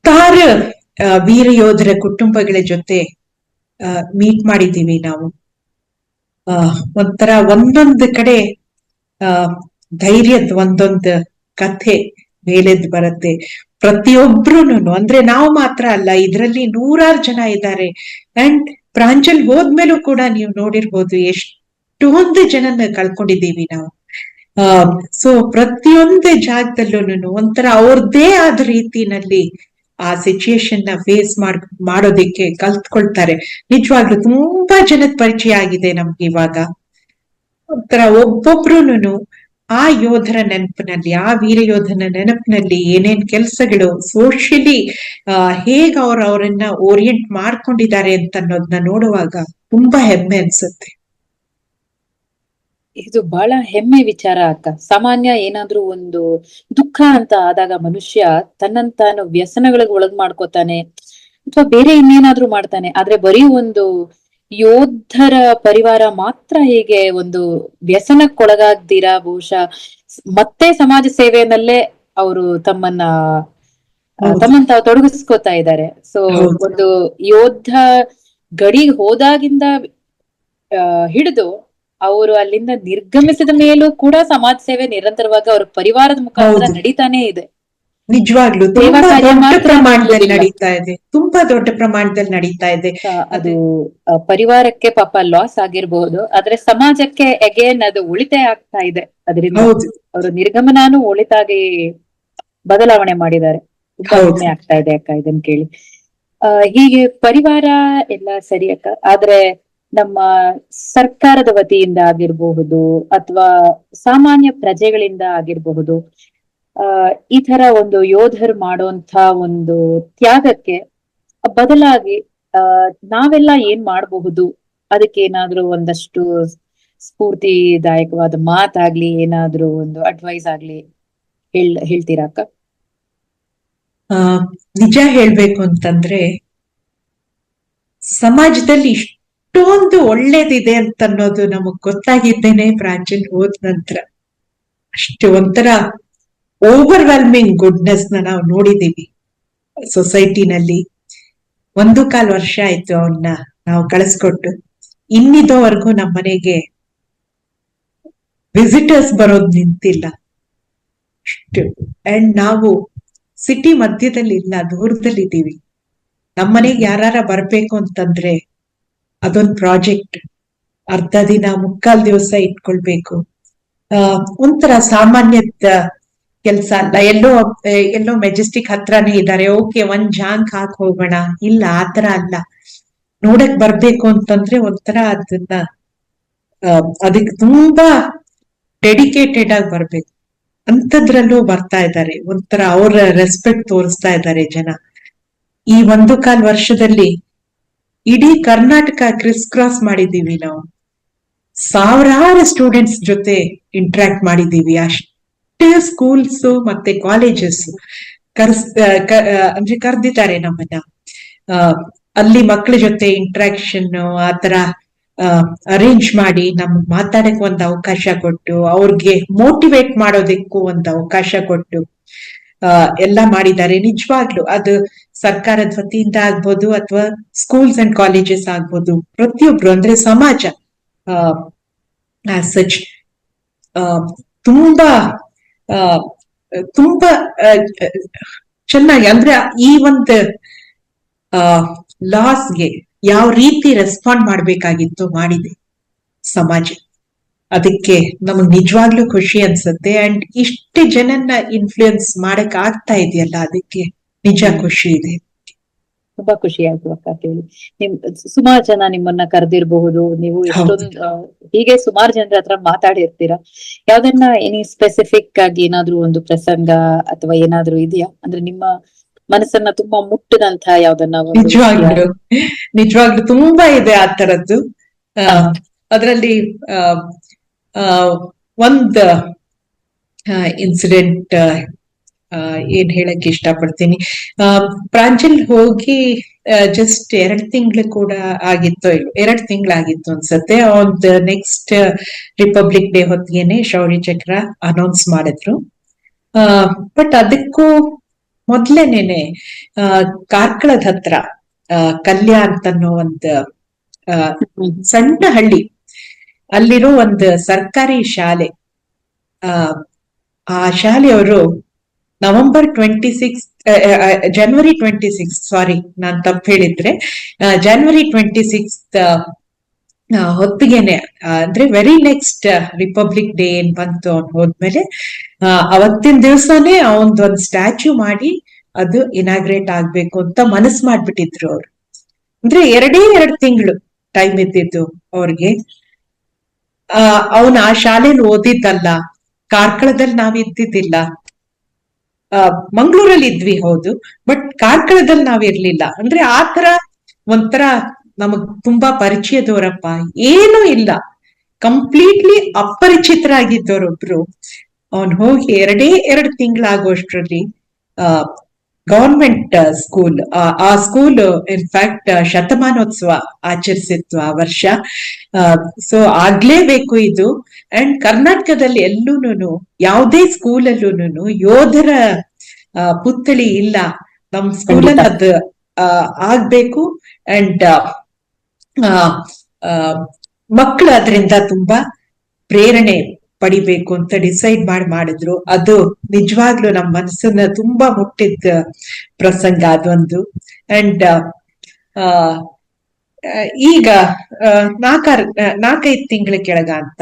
[SPEAKER 2] 10 ವೀರ ಯೋಧರ ಕುಟುಂಬಗಳ ಜೊತೆ ಮೀಟ್ ಮಾಡಿದೀವಿ ನಾವು. ಒಂಥರ ಒಂದೊಂದು ಕಡೆ ಧೈರ್ಯದ ಒಂದೊಂದು ಕಥೆ ಮೇಲೆದ್ದು ಬರುತ್ತೆ. ಪ್ರತಿಯೊಬ್ರುನು, ಅಂದ್ರೆ ನಾವು ಮಾತ್ರ ಅಲ್ಲ, ಇದ್ರಲ್ಲಿ 100 ಜನ ಇದ್ದಾರೆ. ಅಂಡ್ ಪ್ರಾಂಜಲ್ ಹೋದ್ಮೇಲೂ ಕೂಡ ನೀವು ನೋಡಿರ್ಬೋದು ಎಷ್ಟೊಂದು ಜನನ ಕಳ್ಕೊಂಡಿದ್ದೀವಿ ನಾವು. ಸೊ ಪ್ರತಿಯೊಂದು ಜಾಗದಲ್ಲೂ ಒಂಥರ ಅವ್ರದ್ದೇ ಆದ ರೀತಿನಲ್ಲಿ ಆ ಸಿಚುಯೇಷನ್ ನ ಫೇಸ್ ಮಾಡೋದಿಕ್ಕೆ ಕಲ್ತ್ಕೊಳ್ತಾರೆ. ನಿಜವಾಗ್ಲೂ ತುಂಬಾ ಜನದ ಪರಿಚಯ ಆಗಿದೆ ನಮ್ಗೆ ಇವಾಗ. ಒಂಥರ ಒಬ್ಬೊಬ್ರುನು ಆ ಯೋಧರ ನೆನಪಿನಲ್ಲಿ, ಆ ವೀರ ಯೋಧನ ನೆನಪಿನಲ್ಲಿ ಏನೇನ್ ಕೆಲಸಗಳು ಸೋಷಿಯಲಿ ಹೇಗ ಅವರನ್ನ ಓರಿಯೆಂಟ್ ಮಾಡ್ಕೊಂಡಿದ್ದಾರೆ ಅಂತ ಅನ್ನೋದನ್ನ ನೋಡುವಾಗ ತುಂಬಾ ಹೆಮ್ಮೆ ಅನ್ಸುತ್ತೆ.
[SPEAKER 1] ಇದು ಬಹಳ ಹೆಮ್ಮೆ ವಿಚಾರ ಅಕ್ಕ. ಸಾಮಾನ್ಯ ಏನಾದ್ರೂ ಒಂದು ದುಃಖ ಅಂತ ಆದಾಗ ಮನುಷ್ಯ ತನ್ನಂತಾನು ವ್ಯಸನಗಳಿಗೆ ಒಳಗ್ ಮಾಡ್ಕೋತಾನೆ ಅಥವಾ ಬೇರೆ ಇನ್ನೇನಾದ್ರೂ ಮಾಡ್ತಾನೆ. ಆದ್ರೆ ಬರೀ ಒಂದು ಯೋಧರ ಪರಿವಾರ ಮಾತ್ರ ಹೀಗೆ ಒಂದು ವ್ಯಸನಕ್ಕೊಳಗಾಗ್ದಿರಾ ಬಹುಶಃ ಮತ್ತೆ ಸಮಾಜ ಸೇವೆಯಲ್ಲೇ ಅವರು ತಮ್ಮನ್ನ ತಾವು ತೊಡಗಿಸ್ಕೋತಾ ಇದ್ದಾರೆ. ಸೊ ಒಂದು ಯೋಧ ಗಡಿಗೆ ಹೋದಾಗಿಂದ ಹಿಡಿದು ಅವರು ಅಲ್ಲಿಂದ ನಿರ್ಗಮಿಸಿದ ಮೇಲೂ ಕೂಡ ಸಮಾಜ ಸೇವೆ ನಿರಂತರವಾಗಿ ಅವ್ರ ಪರಿವಾರದ ಮುಖಾಂತರ ನಡೀತಾನೆ ಇದೆ.
[SPEAKER 2] ನಿಜವಾಗ್ಲು ತುಂಬಾ ದೊಡ್ಡ ಪ್ರಮಾಣದಲ್ಲಿ ನಡೀತಾ ಇದೆ.
[SPEAKER 1] ಅದು ಪರಿವಾರಕ್ಕೆ ಪಾಪ ಲಾಸ್ ಆಗಿರ್ಬಹುದು, ಆದ್ರೆ ಸಮಾಜಕ್ಕೆ ಅಗೇನ್ ಅದು ಉಳಿತಾಯ ಆಗ್ತಾ ಇದೆ. ಅದರಿಂದ ಅವರು ನಿರ್ಗಮನಾನು ಒಳಿತಾಗಿ ಬದಲಾವಣೆ ಮಾಡಿದ್ದಾರೆ. ತುಂಬಾ ಹೆಮ್ಮೆ ಆಗ್ತಾ ಇದೆ ಅಕ್ಕ ಇದನ್ನ ಕೇಳಿ. ಹೀಗೆ ಪರಿವಾರ ಎಲ್ಲ ಸರಿ ಅಕ್ಕ, ಆದ್ರೆ ನಮ್ಮ ಸರ್ಕಾರದ ವತಿಯಿಂದ ಆಗಿರಬಹುದು ಅಥವಾ ಸಾಮಾನ್ಯ ಪ್ರಜೆಗಳಿಂದ ಆಗಿರಬಹುದು, ಈ ತರ ಒಂದು ಯೋಧರು ಮಾಡುವಂತ ಒಂದು ತ್ಯಾಗಕ್ಕೆ ಬದಲಾಗಿ ನಾವೆಲ್ಲ ಏನ್ ಮಾಡಬಹುದು, ಅದಕ್ಕೆ ಏನಾದ್ರೂ ಒಂದಷ್ಟು ಸ್ಫೂರ್ತಿದಾಯಕವಾದ ಮಾತಾಗ್ಲಿ, ಏನಾದ್ರೂ ಒಂದು ಅಡ್ವೈಸ್ ಆಗ್ಲಿ ಹೇಳ್ತೀರಾ ಅಕ್ಕ?
[SPEAKER 2] ನಿಜ ಹೇಳ್ಬೇಕು ಅಂತಂದ್ರೆ ಸಮಾಜದಲ್ಲಿ ಇಷ್ಟೊಂದು ಒಳ್ಳೇದಿದೆ ಅಂತ ಅನ್ನೋದು ನಮಗ್ ಗೊತ್ತಾಗಿದ್ದೇನೆ ಪ್ರಾಂಜಲ್ ಹೋದ ನಂತರ. ಅಷ್ಟು ಒಂಥರ ಓವರ್ವೆಲ್ಮಿಂಗ್ ಗುಡ್ನೆಸ್ ನ ನಾವು ನೋಡಿದೀವಿ ಸೊಸೈಟಿನಲ್ಲಿ. 1.25 ವರ್ಷ ಆಯ್ತು ಅವನ್ನ ನಾವು ಕಳಿಸ್ಕೊಟ್ಟು. ಇನ್ನಿದೋವರೆಗೂ ನಮ್ಮ ಮನೆಗೆ ವಿಸಿಟರ್ಸ್ ಬರೋದು ನಿಂತಿಲ್ಲ ಅಷ್ಟು. ಅಂಡ್ ನಾವು ಸಿಟಿ ಮಧ್ಯದಲ್ಲಿ ಇಲ್ಲ, ದೂರದಲ್ಲಿದ್ದೀವಿ. ನಮ್ಮನೆಗೆ ಯಾರ ಬರ್ಬೇಕು ಅಂತಂದ್ರೆ ಅದೊಂದು ಪ್ರಾಜೆಕ್ಟ್. ಅರ್ಧ ದಿನ 3/4 ದಿವಸ ಇಟ್ಕೊಳ್ಬೇಕು. ಒಂಥರ ಸಾಮಾನ್ಯದ ಕೆಲ್ಸ ಅಲ್ಲ. ಎಲ್ಲೋ ಮೆಜೆಸ್ಟಿಕ್ ಹತ್ರನೇ ಇದ್ದಾರೆ, ಓಕೆ ಒಂದ್ ಜಾಂಕ್ ಹಾಕ್ ಹೋಗೋಣ, ಇಲ್ಲ ಆತರ ಅಲ್ಲ. ನೋಡಕ್ ಬರ್ಬೇಕು ಅಂತಂದ್ರೆ ಒಂಥರ ಅದಕ್ಕೆ ತುಂಬಾ ಡೆಡಿಕೇಟೆಡ್ ಆಗಿ ಬರ್ಬೇಕು. ಅಂಥದ್ರಲ್ಲೂ ಬರ್ತಾ ಇದ್ದಾರೆ. ಒಂಥರ ಅವ್ರ ರೆಸ್ಪೆಕ್ಟ್ ತೋರಿಸ್ತಾ ಇದ್ದಾರೆ ಜನ. ಈ 1.25 ವರ್ಷದಲ್ಲಿ ಇಡೀ ಕರ್ನಾಟಕ ಕ್ರಿಸ್ ಕ್ರಾಸ್ ಮಾಡಿದ್ದೀವಿ ನಾವು. ಸಾವಿರಾರು ಸ್ಟೂಡೆಂಟ್ಸ್ ಜೊತೆ ಇಂಟ್ರಾಕ್ಟ್ ಮಾಡಿದ್ದೀವಿ. ಅಷ್ಟೇ ಸ್ಕೂಲ್ಸ್ ಮತ್ತೆ ಕಾಲೇಜಸ್ ಅಂದ್ರೆ ಕರೆದಿದ್ದಾರೆ ನಮ್ಮನ್ನ. ಅಲ್ಲಿ ಮಕ್ಕಳ ಜೊತೆ ಇಂಟ್ರಾಕ್ಷನ್ ಆತರ ಅರೇಂಜ್ ಮಾಡಿ ನಮ್ಗ್ ಮಾತಾಡಕ್ ಒಂದು ಅವಕಾಶ ಕೊಟ್ಟು, ಅವ್ರಿಗೆ ಮೋಟಿವೇಟ್ ಮಾಡೋದಕ್ಕೂ ಒಂದು ಅವಕಾಶ ಕೊಟ್ಟು ಎಲ್ಲ ಮಾಡಿದ್ದಾರೆ. ನಿಜವಾಗ್ಲು ಅದು ಸರ್ಕಾರದ ವತಿಯಿಂದ ಆಗ್ಬೋದು ಅಥವಾ ಸ್ಕೂಲ್ಸ್ ಅಂಡ್ ಕಾಲೇಜಸ್ ಆಗ್ಬೋದು, ಪ್ರತಿಯೊಬ್ರು ಅಂದ್ರೆ ಸಮಾಜ ಸಚ್ ತುಂಬಾ ತುಂಬಾ ಚೆನ್ನಾಗಿ ಅಂದ್ರೆ ಈ ಒಂದು ಲಾಸ್ಗೆ ಯಾವ ರೀತಿ ರೆಸ್ಪಾಂಡ್ ಮಾಡ್ಬೇಕಾಗಿತ್ತು ಮಾಡಿದೆ ಸಮಾಜ. ಅದಕ್ಕೆ ನಮಗ್ ನಿಜವಾಗ್ಲೂ ಖುಷಿ ಅನ್ಸುತ್ತೆ. ಅಂಡ್ ಇಷ್ಟು ಜನನ್ನ ಇನ್ಫ್ಲೂಯೆನ್ಸ್ ಮಾಡಕ್ ಆಗ್ತಾ ಇದೆಯಲ್ಲ, ಅದಕ್ಕೆ ನಿಜ ಖುಷಿ ಇದೆ.
[SPEAKER 1] ತುಂಬಾ ಖುಷಿ ಆಯ್ತು ಅಕ್ಕ ಕೇಳಿ. ಸುಮಾರು ಜನ ನಿಮ್ಮನ್ನ ಕರೆದಿರಬಹುದು, ನೀವು ಎಷ್ಟೊಂದು ಹೀಗೆ ಸುಮಾರು ಜನರ ಹತ್ರ ಮಾತಾಡಿರ್ತೀರಾ. ಯಾವ್ದನ್ನ ಸ್ಪೆಸಿಫಿಕ್ ಆಗಿ ಏನಾದ್ರೂ ಒಂದು ಪ್ರಸಂಗ ಅಥವಾ ಏನಾದ್ರೂ ಇದೆಯಾ ಅಂದ್ರೆ ನಿಮ್ಮ ಮನಸ್ಸನ್ನ ತುಂಬಾ ಮುಟ್ಟದಂತ ಯಾವ್ದನ್ನ?
[SPEAKER 2] ನಿಜವಾಗ್ಲು ತುಂಬಾ ಇದೆ ಆ ತರದ್ದು. ಅದರಲ್ಲಿ ಒಂದ್ ಇನ್ಸಿಡೆಂಟ್ ಏನ್ ಹೇಳಕ್ ಇಷ್ಟಪಡ್ತೀನಿ. ಪ್ರಾಂಜಲ್ ಹೋಗಿ ಜಸ್ಟ್ 2 ತಿಂಗಳು ಕೂಡ ಆಗಿತ್ತು, 2 ತಿಂಗಳಾಗಿತ್ತು ಅನ್ಸತ್ತೆ. ಒಂದು ನೆಕ್ಸ್ಟ್ ರಿಪಬ್ಲಿಕ್ ಡೇ ಹೊತ್ತಿಗೆನೆ ಶೌರ್ಯ ಚಕ್ರ ಅನೌನ್ಸ್ ಮಾಡಿದ್ರು. ಬಟ್ ಅದಕ್ಕೂ ಮೊದ್ಲೇನೇನೆ ಕಾರ್ಕಳದ ಹತ್ರ ಕಲ್ಯ ಅಂತನ್ನೋ ಒಂದು ಸಣ್ಣ ಹಳ್ಳಿ, ಅಲ್ಲಿರೋ ಒಂದು ಸರ್ಕಾರಿ ಶಾಲೆ, ಆ ಶಾಲೆಯವರು ಜನವರಿ 26, ಸಾರಿ ನಾನ್ ತಪ್ಪು ಹೇಳಿದ್ರೆ, ಜನವರಿ 26 ಹೊತ್ತಿಗೆನೆ ಅಂದ್ರೆ ವೆರಿ ನೆಕ್ಸ್ಟ್ ರಿಪಬ್ಲಿಕ್ ಡೇ ಏನ್ ಬಂತು ಅವ್ನು ಹೋದ್ಮೇಲೆ ಅವತ್ತಿನ ದಿವಸನೇ ಅವನ್ದೊಂದು ಸ್ಟ್ಯಾಚ್ಯೂ ಮಾಡಿ ಅದು ಇನಾಗ್ರೇಟ್ ಆಗ್ಬೇಕು ಅಂತ ಮನಸ್ಸು ಮಾಡ್ಬಿಟ್ಟಿದ್ರು ಅವ್ರು. ಅಂದ್ರೆ 2 ತಿಂಗಳು ಟೈಮ್ ಇದ್ದಿದ್ದು ಅವ್ರಿಗೆ. ಅವನ್ ಆ ಶಾಲೆಯಲ್ಲಿ ಓದಿದ್ದಲ್ಲ, ಕಾರ್ಕಳದಲ್ಲಿ ನಾವ್ ಇದ್ದಿದ್ದಿಲ್ಲ. ಮಂಗ್ಳೂರಲ್ಲಿ ಇದ್ವಿ ಹೌದು, ಬಟ್ ಕಾರ್ಕಳದಲ್ಲಿ ನಾವ್ ಇರ್ಲಿಲ್ಲ. ಅಂದ್ರೆ ಆತರ ಒಂಥರ ನಮಗ್ ತುಂಬಾ ಪರಿಚಯದವರಪ್ಪ ಏನೂ ಇಲ್ಲ, ಕಂಪ್ಲೀಟ್ಲಿ ಅಪರಿಚಿತರಾಗಿದ್ದವರೊಬ್ರು. ಅವನ್ ಹೋಗಿ 2 ತಿಂಗಳಾಗೋಷ್ಟ್ರಲ್ಲಿ ಗವರ್ಮೆಂಟ್ ಸ್ಕೂಲ್, ಆ ಸ್ಕೂಲ್ ಇನ್ಫ್ಯಾಕ್ಟ್ ಶತಮಾನೋತ್ಸವ ಆಚರಿಸಿತ್ತು ಆ ವರ್ಷ. ಸೊ ಆಗ್ಲೇಬೇಕು ಇದು. ಅಂಡ್ ಕರ್ನಾಟಕದಲ್ಲಿ ಎಲ್ಲೂನು ಯಾವುದೇ ಸ್ಕೂಲಲ್ಲೂನು ಯೋಧರ ಪುತ್ಥಳಿ ಇಲ್ಲ, ನಮ್ ಸ್ಕೂಲಲ್ಲಿ ಅದು ಆಗ್ಬೇಕು. ಅಂಡ್ ಮಕ್ಕಳು ಅದರಿಂದ ತುಂಬಾ ಪ್ರೇರಣೆ ಪಡಿಬೇಕು ಅಂತ ಡಿಸೈಡ್ ಮಾಡಿದ್ರು. ಅದು ನಿಜವಾಗ್ಲೂ ನಮ್ಮ ಮನಸ್ಸನ್ನ ತುಂಬಾ ಮುಟ್ಟಿದ್ದ ಪ್ರಸಂಗ ಅದೊಂದು. ಅಂಡ್ ಈಗ 4-5 ತಿಂಗಳ ಕೆಳಗ ಅಂತ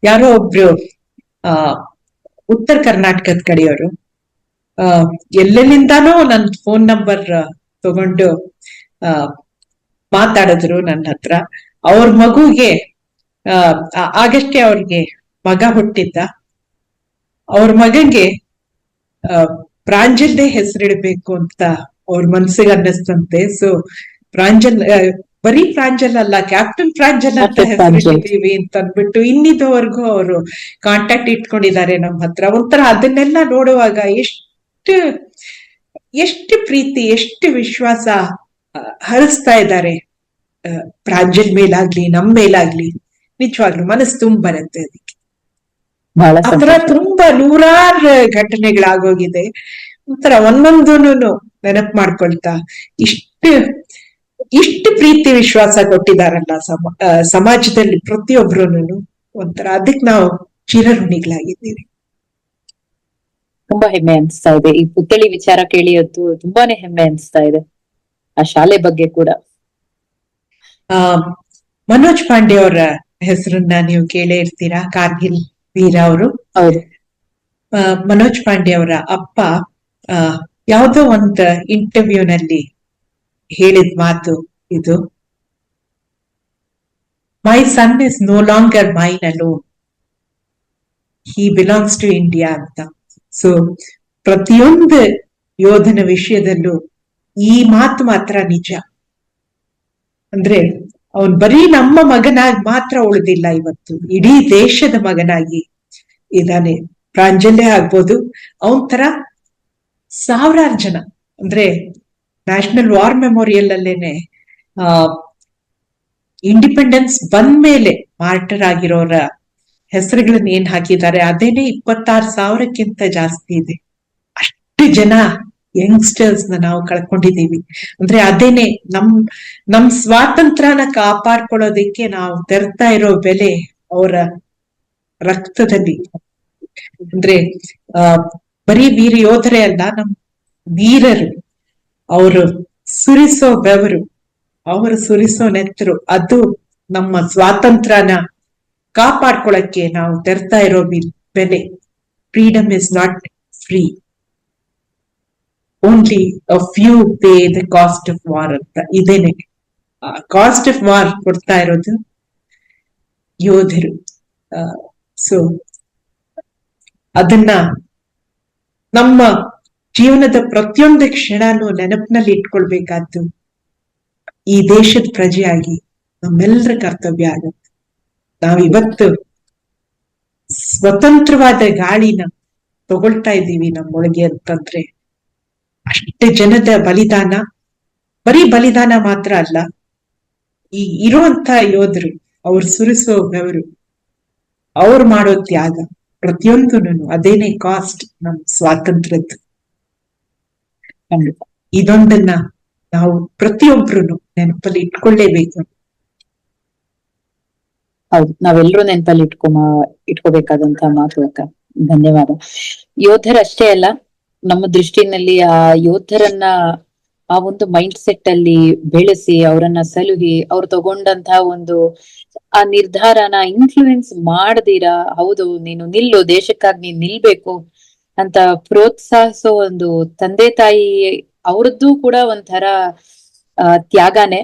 [SPEAKER 2] ಯಾರೋ ಒಬ್ರು ಉತ್ತರ ಕರ್ನಾಟಕದ ಕಡೆಯವರು ಎಲ್ಲೆಲ್ಲಿಂದಾನೋ ನನ್ ಫೋನ್ ನಂಬರ್ ತಗೊಂಡು ಮಾತಾಡಿದ್ರು ನನ್ನ ಹತ್ರ. ಅವ್ರ ಮಗುಗೆ ಆಗಷ್ಟೇ ಅವ್ರಿಗೆ ಮಗ ಹುಟ್ಟಿದ್ದ. ಅವ್ರ ಮಗಂಗೆ ಪ್ರಾಂಜಲ್ದೇ ಹೆಸರಿಡ್ಬೇಕು ಅಂತ ಅವ್ರ ಮನ್ಸಿಗೆ ಅನ್ನಿಸ್ತಂತೆ. ಸೊ ಪ್ರಾಂಜಲ್, ಬರೀ ಪ್ರಾಂಜಲ್ ಅಲ್ಲ, ಕ್ಯಾಪ್ಟನ್ ಪ್ರಾಂಜಲ್ ಅಂತ ಹೆಸರಿಟ್ಟಿದೀವಿ ಅಂತ ಅಂದ್ಬಿಟ್ಟು ಇನ್ನಿದವರೆಗೂ ಅವರು ಕಾಂಟ್ಯಾಕ್ಟ್ ಇಟ್ಕೊಂಡಿದ್ದಾರೆ ನಮ್ಮ ಹತ್ರ. ಒಂಥರ ಅದನ್ನೆಲ್ಲ ನೋಡುವಾಗ ಎಷ್ಟು ಪ್ರೀತಿ, ಎಷ್ಟು ವಿಶ್ವಾಸ ಹರಿಸ್ತಾ ಇದ್ದಾರೆ ಪ್ರಾಂಜಲ್ ಮೇಲಾಗ್ಲಿ ನಮ್ ಮೇಲಾಗ್ಲಿ. ನಿಜವಾಗ್ಲು ಮನಸ್ಸು ತುಂಬ ಬರುತ್ತೆ ಅದಕ್ಕೆ. ಆತರ ತುಂಬಾ 100 ಘಟನೆಗಳಾಗೋಗಿದೆ. ಒಂಥರ ಒಂದೊಂದೂನು ನೆನಪು ಮಾಡ್ಕೊಳ್ತಾ ಇಷ್ಟು ಪ್ರೀತಿ ವಿಶ್ವಾಸ ಕೊಟ್ಟಿದಾರಲ್ಲ ಸಮಾಜದಲ್ಲಿ ಪ್ರತಿಯೊಬ್ರುನು. ಒಂಥರ ಅದಕ್ಕೆ ನಾವು ಚಿರಋಣಿಗಳಾಗಿದ್ದೀವಿ.
[SPEAKER 1] ತುಂಬಾ ಹೆಮ್ಮೆ ಅನ್ಸ್ತಾ ಇದೆ ಈ ಪುತ್ಥಳಿ ವಿಚಾರ ಕೇಳಿ. ಅಂತೂ ತುಂಬಾನೇ ಹೆಮ್ಮೆ ಅನ್ಸ್ತಾ ಇದೆ ಆ ಶಾಲೆ ಬಗ್ಗೆ ಕೂಡ.
[SPEAKER 2] ಮನೋಜ್ ಪಾಂಡೆ ಅವರ ಹೆಸರನ್ನ ನೀವು ಕೇಳೇ ಇರ್ತೀರಾ, ಕಾರ್ಗಿಲ್ ವೀರ ಅವರು.
[SPEAKER 1] ಹೌದು.
[SPEAKER 2] ಮನೋಜ್ ಪಾಂಡೆ ಅವರ ಅಪ್ಪ ಯಾವುದೋ ಒಂದು ಇಂಟರ್ವ್ಯೂನಲ್ಲಿ ಹೇಳಿದ ಮಾತು ಇದು: my son is no longer mine alone, he belongs to India ಅಂತ. ಸೊ ಪ್ರತಿಯೊಂದು ಯೋಧನ ವಿಷಯದಲ್ಲೂ ಈ ಮಾತು ಮಾತ್ರ ನಿಜ. ಅಂದ್ರೆ ಅವನ್ ಬರೀ ನಮ್ಮ ಮಗನಾಗಿ ಮಾತ್ರ ಉಳಿದಿಲ್ಲ, ಇವತ್ತು ಇಡೀ ದೇಶದ ಮಗನಾಗಿ ಇದಾನೆ. ಪ್ರಾಂಜಲ್ಯ ಆಗ್ಬೋದು, ಅವನ್ ತರ ಸಾವಿರಾರು ಜನ, ಅಂದ್ರೆ ನ್ಯಾಷನಲ್ ವಾರ್ ಮೆಮೋರಿಯಲ್ ಅಲ್ಲೇನೆ ಇಂಡಿಪೆಂಡೆನ್ಸ್ ಬಂದ್ಮೇಲೆ ಮಾರ್ಟರ್ ಆಗಿರೋರ ಹೆಸರುಗಳನ್ನ ಏನ್ ಹಾಕಿದ್ದಾರೆ ಅದೇನೆ 26,000ಕ್ಕಿಂತ ಜಾಸ್ತಿ ಇದೆ. ಅಷ್ಟು ಜನ ಯಂಗ್ಸ್ಟರ್ಸ್ ನಾವು ಕಳ್ಕೊಂಡಿದೀವಿ. ಅಂದ್ರೆ ಅದೇನೆ ನಮ್ ಸ್ವಾತಂತ್ರ್ಯನ ಕಾಪಾಡ್ಕೊಳ್ಳೋದಿಕ್ಕೆ ನಾವು ತೆರ್ತಾ ಇರೋ ಬೆಲೆ ಅವರ ರಕ್ತದಲ್ಲಿ. ಅಂದ್ರೆ ಬರೀ ವೀರ ಯೋಧರೇ ಅಲ್ಲ, ನಮ್ ವೀರರು, ಅವರು ಸುರಿಸೋ ಬೆವರು, ಅವರು ಸುರಿಸೋ ನೆತ್ತರು, ಅದು ನಮ್ಮ ಸ್ವಾತಂತ್ರ್ಯನ ಕಾಪಾಡ್ಕೊಳಕ್ಕೆ ನಾವು ತೆರ್ತಾ ಇರೋ ಬೆಲೆ. Freedom is not free, only a few pay the cost of war ಅಂತ. ಇದೇನೆ ಕಾಸ್ಟ್ ಆಫ್ ವಾರ್ ಕೊಡ್ತಾ ಇರೋದು ಯೋಧರು. ಸೊ ಅದನ್ನ ನಮ್ಮ ಜೀವನದ ಪ್ರತಿಯೊಂದು ಕ್ಷಣನೂ ನೆನಪಿನಲ್ಲಿ ಇಟ್ಕೊಳ್ಬೇಕಾದ್ದು ಈ ದೇಶದ ಪ್ರಜೆಯಾಗಿ ನಮ್ಮೆಲ್ಲರ ಕರ್ತವ್ಯ ಆಗುತ್ತೆ. ನಾವಿವತ್ತು ಸ್ವತಂತ್ರವಾದ ಗಾಳಿನ ತಗೊಳ್ತಾ ಇದ್ದೀವಿ ನಮ್ಮೊಳಗೆ ಅಂತಂದ್ರೆ ಅಷ್ಟು ಜನದ ಬಲಿದಾನ, ಬರೀ ಬಲಿದಾನ ಮಾತ್ರ ಅಲ್ಲ, ಈ ಇರುವಂತ ಯೋಧರು, ಅವ್ರು ಸುರಿಸೋ ಬೆವರು, ಅವ್ರು ಮಾಡೋ ತ್ಯಾಗ, ಪ್ರತಿಯೊಂದು ಅದೇನೆ ಕಾಸ್ಟ್ ನಮ್ ಸ್ವಾತಂತ್ರ್ಯದ್ದು. ಇದೊಂದನ್ನ ನಾವು ಪ್ರತಿಯೊಬ್ರು ನೆನಪಲ್ಲಿ ಇಟ್ಕೊಳ್ಳೇಬೇಕು.
[SPEAKER 1] ಹೌದು, ನಾವೆಲ್ಲರೂ ನೆನಪಲ್ಲಿ ಇಟ್ಕೋಬೇಕಾದಂತ ಮಾತು ಅಕ್ಕ. ಧನ್ಯವಾದ. ಯೋಧರಷ್ಟೇ ಅಲ್ಲ, ನಮ್ಮ ದೃಷ್ಟಿನಲ್ಲಿ ಆ ಯೋಧರನ್ನ ಆ ಒಂದು ಮೈಂಡ್ ಸೆಟ್ ಅಲ್ಲಿ ಬೆಳೆಸಿ ಅವರನ್ನ ಸಲುಹಿ ಅವ್ರು ತಗೊಂಡಂತಹ ಒಂದು ಆ ನಿರ್ಧಾರನ ಇನ್ಫ್ಲೂಯೆನ್ಸ್ ಮಾಡದಿರಾ, ಹೌದು ನೀನು ನಿಲ್ಲು, ದೇಶಕ್ಕಾಗಿ ನೀನ್ ನಿಲ್ಬೇಕು ಅಂತ ಪ್ರೋತ್ಸಾಹಿಸೋ ಒಂದು ತಂದೆ ತಾಯಿ ಅವ್ರದ್ದು ಕೂಡ ಒಂಥರ ತ್ಯಾಗನೇ.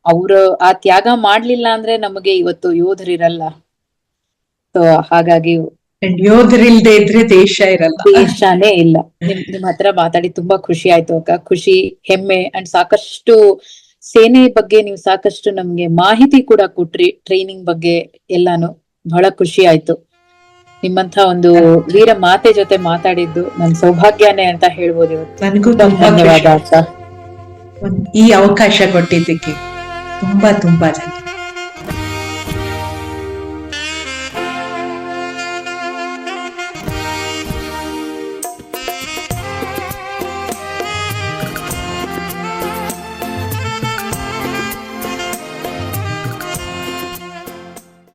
[SPEAKER 1] ಅವ್ರು ಆ ತ್ಯಾಗ ಮಾಡ್ಲಿಲ್ಲ ಅಂದ್ರೆ ನಮಗೆ ಇವತ್ತು ಯೋಧರಿರಲ್ಲ. ಸೊ ಹಾಗಾಗಿ
[SPEAKER 2] ಯೋಧರಿಲ್ದೆ ಇದ್ರೆ ದೇಶನೇ
[SPEAKER 1] ಇಲ್ಲ. ನಿಮ್ ಹತ್ರ ಮಾತಾಡಿ ತುಂಬಾ ಖುಷಿ ಆಯ್ತು ಅಕ್ಕ. ಖುಷಿ, ಹೆಮ್ಮೆ ಅಂಡ್ ಸಾಕಷ್ಟು ಸೇನೆ ಬಗ್ಗೆ ನೀವು ಸಾಕಷ್ಟು ನಮ್ಗೆ ಮಾಹಿತಿ ಕೂಡ ಕೊಟ್ರಿ, ಟ್ರೈನಿಂಗ್ ಬಗ್ಗೆ ಎಲ್ಲಾನು. ಬಹಳ ಖುಷಿ ಆಯ್ತು. ನಿಮ್ಮಂತ ಒಂದು ವೀರ ಮಾತೆ ಜೊತೆ ಮಾತಾಡಿದ್ದು ನನ್ ಸೌಭಾಗ್ಯನೇ ಅಂತ ಹೇಳ್ಬೋದು ಇವತ್ತು.
[SPEAKER 2] ನನಗೂ
[SPEAKER 1] ಧನ್ಯವಾದ ಅಕ್ಕ.
[SPEAKER 2] ಈ ಅವಕಾಶ ಕೊಟ್ಟಿದ್ದಕ್ಕೆ ತುಂಬಾ ಧನ್ಯವಾದ.